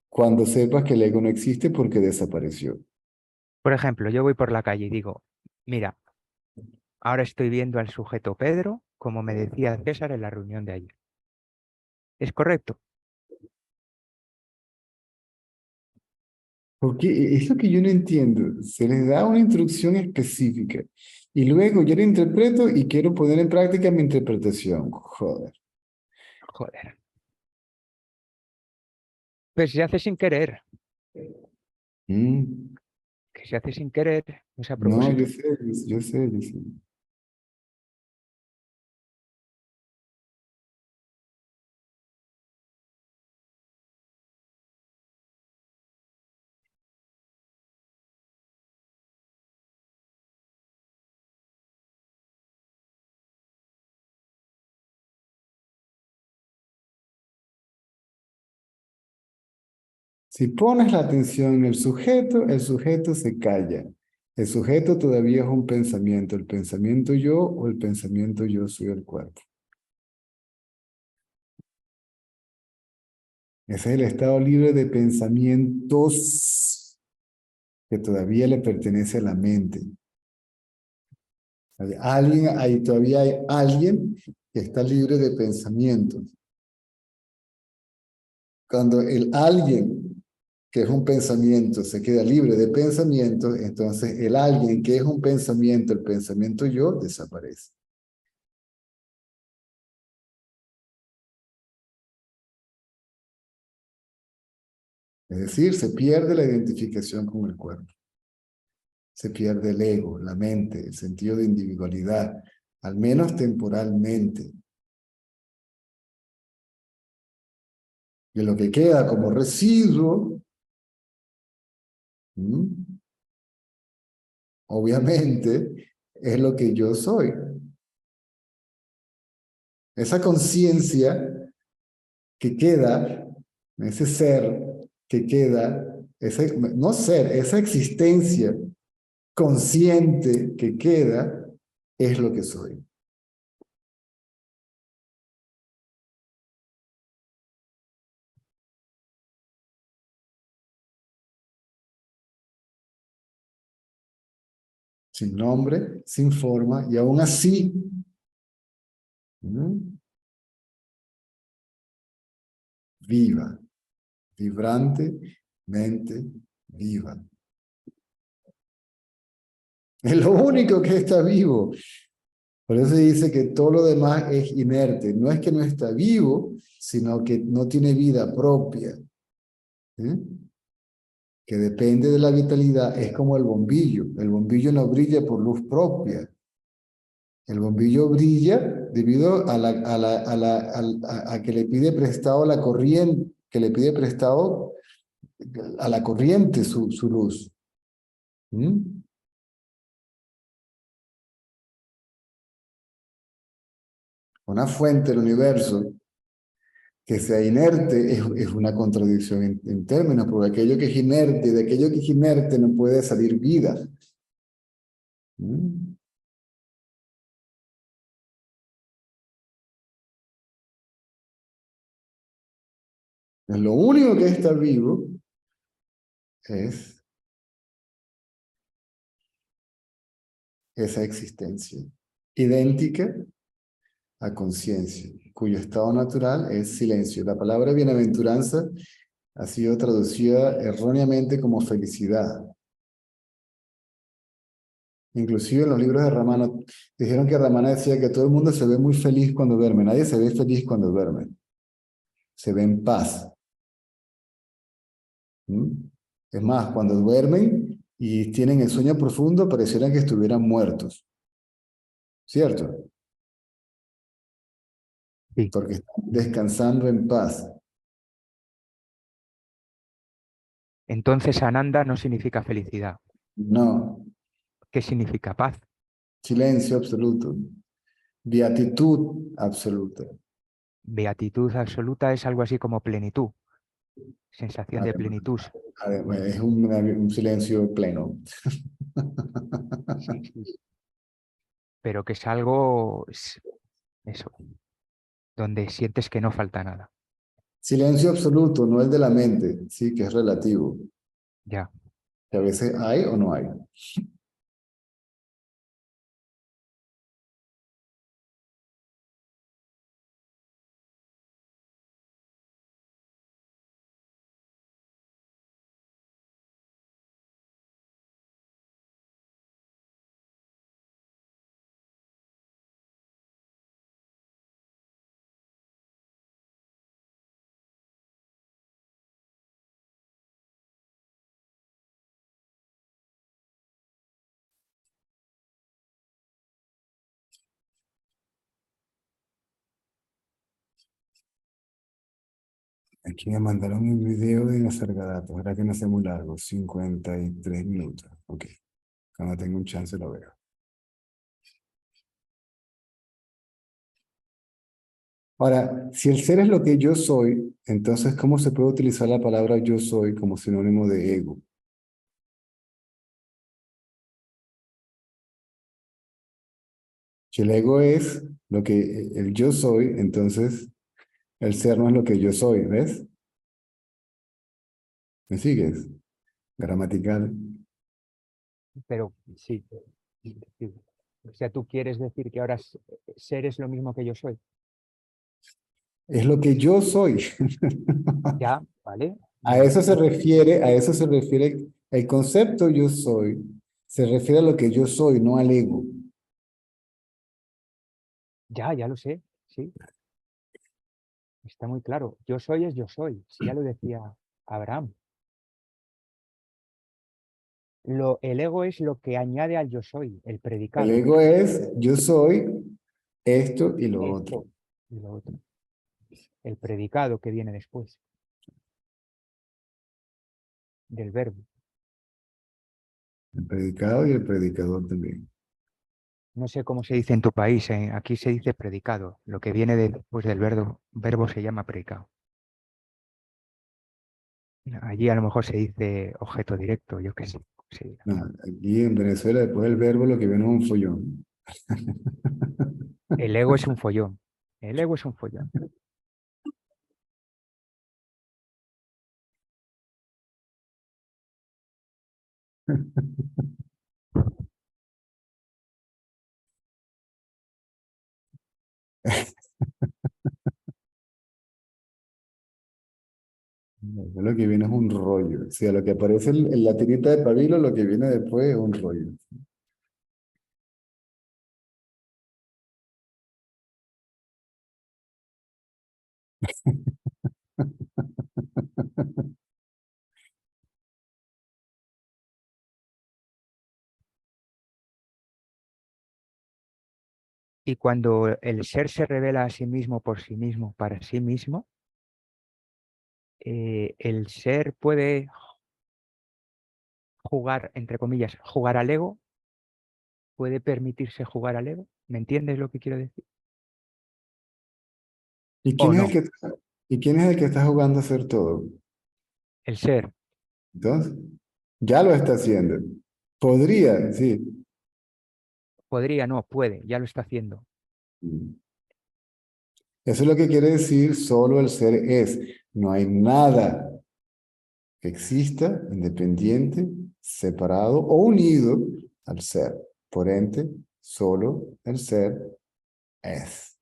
cuando sepas que el ego no existe porque desapareció. Por ejemplo, yo voy por la calle y digo, mira, ahora estoy viendo al sujeto Pedro, como me decía César en la reunión de ayer. ¿Es correcto? Porque es lo que yo no entiendo. Se les da una instrucción específica y luego yo la interpreto y quiero poner en práctica mi interpretación. Joder. Joder. Pues se hace sin querer, Mm. que se hace sin querer, no es a No, propósito. yo sé, yo sé. Si pones la atención en el sujeto se calla. El sujeto todavía es un pensamiento, el pensamiento yo o el pensamiento yo soy el cuerpo. Ese es el estado libre de pensamientos que todavía le pertenece a la mente. Todavía hay alguien que está libre de pensamientos. Cuando el alguien que es un pensamiento se queda libre de pensamientos, entonces el alguien que es un pensamiento, el pensamiento yo, desaparece. Es decir, se pierde la identificación con el cuerpo. Se pierde el ego, la mente, el sentido de individualidad, al menos temporalmente. Y lo que queda como residuo, obviamente, es lo que yo soy. Esa conciencia que queda, ese ser que queda, no ser, esa existencia consciente que queda, es lo que soy. Sin nombre, sin forma, y aún así, viva, vibrante, mente viva. Es lo único que está vivo. Por eso dice que todo lo demás es inerte. No es que no está vivo, sino que no tiene vida propia. Que depende de la vitalidad. Es como el bombillo. El bombillo no brilla por luz propia. El bombillo brilla debido a que le pide prestado la corriente, que le pide prestado a la corriente su luz. Una fuente del universo que sea inerte es una contradicción en términos, porque aquello que es inerte, de aquello que es inerte no puede salir vida. Lo único que está vivo es esa existencia, idéntica a conciencia, cuyo estado natural es silencio. La palabra bienaventuranza ha sido traducida erróneamente como felicidad. Inclusive en los libros de Ramana, dijeron que Ramana decía que todo el mundo se ve muy feliz cuando duerme. Nadie se ve feliz cuando duerme. Se ve en paz. Es más, cuando duermen y tienen el sueño profundo, parecieran que estuvieran muertos. ¿Cierto? Sí. Porque están descansando en paz. Entonces Ananda no significa felicidad. No, ¿Qué significa paz? silencio absoluto, beatitud absoluta. Beatitud absoluta es algo así como plenitud, sensación de Además, plenitud. es un silencio pleno. Sí, sí. Pero que es algo, eso, donde sientes que no falta nada. Silencio absoluto, no el de la mente, sí, que es relativo, Ya. que a veces hay o no hay. Aquí me mandaron un video de Nasargadatos, ahora que no sea muy largo, 53 minutos. Ok, cuando tengo un chance lo veo. Ahora, si el ser es lo que yo soy, entonces, ¿cómo se puede utilizar la palabra yo soy como sinónimo de ego? Si el ego es lo que el yo soy, entonces el ser no es lo que yo soy, ¿ves? ¿Me sigues? Gramatical. Pero sí, sí. O sea, tú quieres decir que ahora ser es lo mismo que yo soy. Es lo que yo soy. Ya, ¿vale? A Vale. eso se refiere, a eso se refiere el concepto yo soy. Se refiere a lo que yo soy, no al ego. Ya lo sé, sí. Está muy claro. Yo soy es yo soy. Sí, ya lo decía Abraham. El ego es lo que añade al yo soy, el El predicado. ego es yo soy esto y lo otro. Esto y lo otro. El predicado que viene después del verbo. El predicado y el predicador también. No sé cómo se dice en tu país. Aquí se dice predicado. Lo que viene después del verbo se llama predicado. Allí a lo mejor se dice objeto directo, yo qué sé. Sí. No, aquí en Venezuela, después del verbo, lo que viene es un follón. El ego es un follón. El ego es un follón. Lo que viene es un rollo. O sea, lo que aparece en la tirita de pabilo, lo que viene después es un rollo. Y cuando el ser se revela a sí mismo por sí mismo, para sí mismo, el ser puede jugar, entre comillas, jugar al ego, puede permitirse jugar al ego. ¿Me entiendes lo que quiero decir? ¿Y ¿O quién es no? y quién es el que está jugando a hacer todo? El ser Entonces, ya lo está haciendo. Podría, sí. podría, no, puede, ya lo está haciendo. Eso es lo que quiere decir solo el ser es. No hay nada que exista independiente, separado o unido al ser. Por ende, solo el ser es.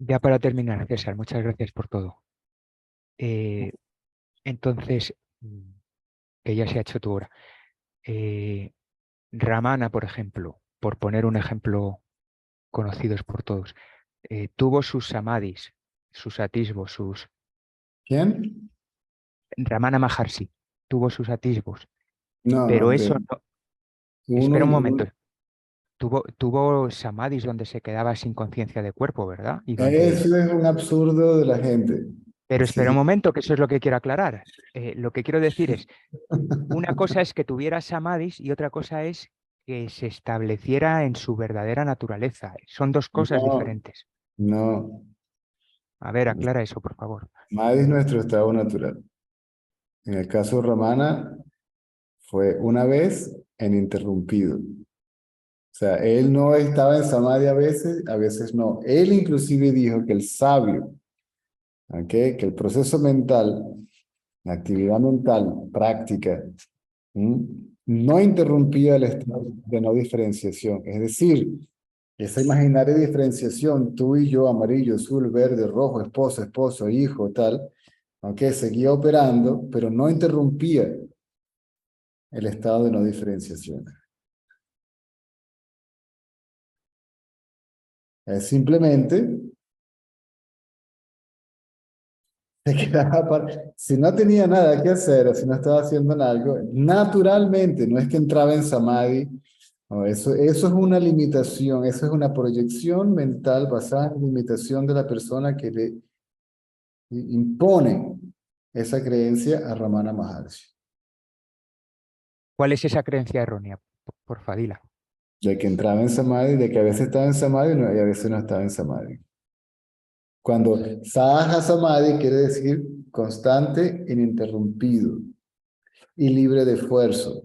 Ya para terminar, César, muchas gracias por todo. Eh, entonces, que ya se ha hecho tu hora. Eh, Ramana, por ejemplo, por poner un ejemplo conocidos por todos, tuvo sus samadhis, sus atisbos, ¿Quién? Ramana Maharshi tuvo sus atisbos, No, pero no, eso no. uno, Espera un momento. Tuvo samadhis donde se quedaba sin conciencia de cuerpo, ¿verdad? Y donde... eso es un absurdo de la gente. Pero espera un Sí. momento, que eso es lo que quiero aclarar. Lo que quiero decir es, una cosa es que tuviera samadhis y otra cosa es que se estableciera en su verdadera naturaleza. Son dos cosas No, diferentes. no. A ver, aclara eso, por favor. Madhi es nuestro estado natural. En el caso de Ramana, fue una vez en interrumpido. O sea, él no estaba en samadhi a veces no. Él inclusive dijo que el sabio, ¿ok? Que el proceso mental, la actividad mental, práctica, ¿m? No interrumpía el estado de no diferenciación. Es decir, esa imaginaria diferenciación, tú y yo, amarillo, azul, verde, rojo, esposa, esposo, hijo, tal, aunque seguía operando, pero no interrumpía el estado de no diferenciación. Es simplemente se quedaba si no tenía nada que hacer o si no estaba haciendo algo, naturalmente, no es que entraba en samadhi, no, eso es una limitación, eso es una proyección mental basada en la limitación de la persona que le impone esa creencia a Ramana Maharshi, ¿Cuál es esa creencia errónea? Porfa, dila. de que entraba en samadhi, de que a veces estaba en samadhi y a veces no estaba en samadhi. Cuando saha samadhi quiere decir constante, ininterrumpido y libre de esfuerzo.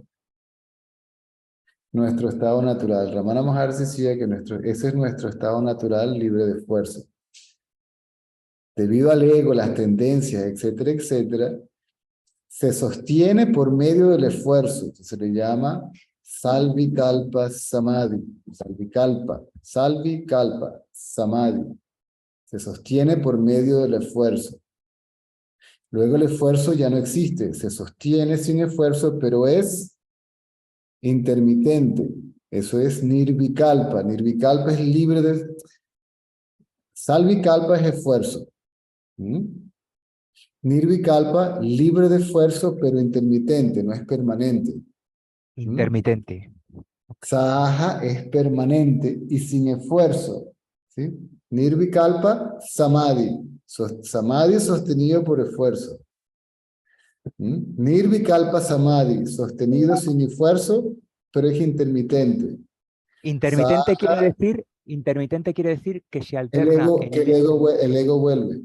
Nuestro estado natural. Ramana Maharshi decía que ese es nuestro estado natural libre de esfuerzo. Debido al ego, las tendencias, etcétera, etcétera, se sostiene por medio del esfuerzo. Se le llama Salvikalpa Samadhi. Salvikalpa Samadhi. Se sostiene por medio del esfuerzo. Luego el esfuerzo ya no existe. Se sostiene sin esfuerzo, pero es intermitente. Eso es nirvikalpa. Nirvikalpa es libre de... Salvikalpa es esfuerzo. Nirvikalpa, libre de esfuerzo, pero intermitente, no es permanente. Intermitente. Saha es permanente y sin esfuerzo. ¿Sí? Nirvikalpa, samadhi. Samadhi sostenido por esfuerzo. Nirvikalpa samadhi, sostenido sin esfuerzo, pero es intermitente. Intermitente quiere decir que se El alterna ego, en que él. el ego vuelve.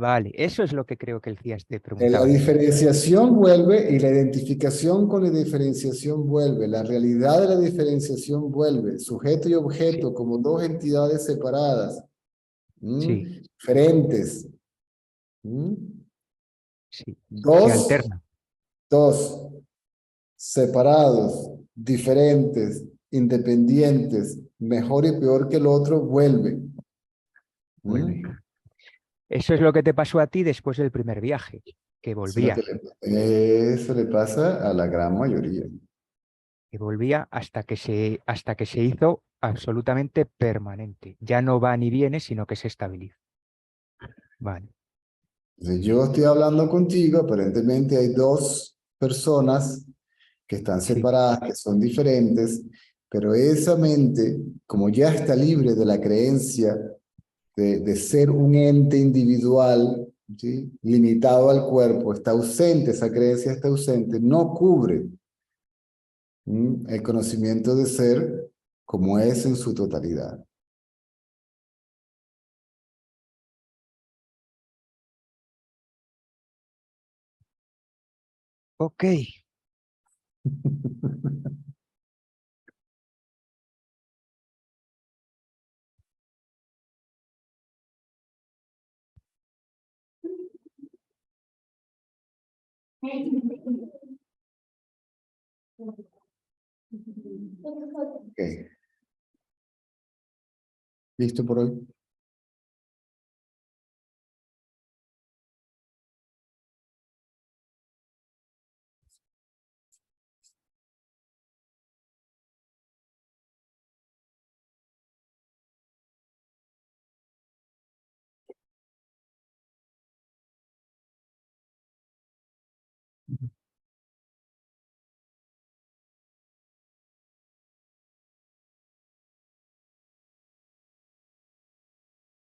Vale, eso es lo que creo que el CIAS te La preguntaba. diferenciación vuelve y la identificación con la diferenciación vuelve. La realidad de la diferenciación vuelve. Sujeto y objeto Sí, como dos entidades separadas, sí, diferentes. ¿m? sí. Se Dos, alterna. dos, separados, diferentes, independientes, mejor y peor que el otro, vuelve. Vuelve. Eso es lo que te pasó a ti después del primer viaje, que volvía, Eso le pasa a la gran mayoría. hasta que se hizo absolutamente permanente. Ya no va ni viene, sino que se estabiliza. Vale, Entonces, yo estoy hablando contigo, aparentemente hay dos personas que están sí, separadas, que son diferentes, pero esa mente, como ya está libre de la creencia de ser un ente individual, ¿sí? Limitado al cuerpo, está ausente, esa creencia está ausente, no cubre el conocimiento de ser como es en su totalidad. ok. Ok. ¿Listo por hoy?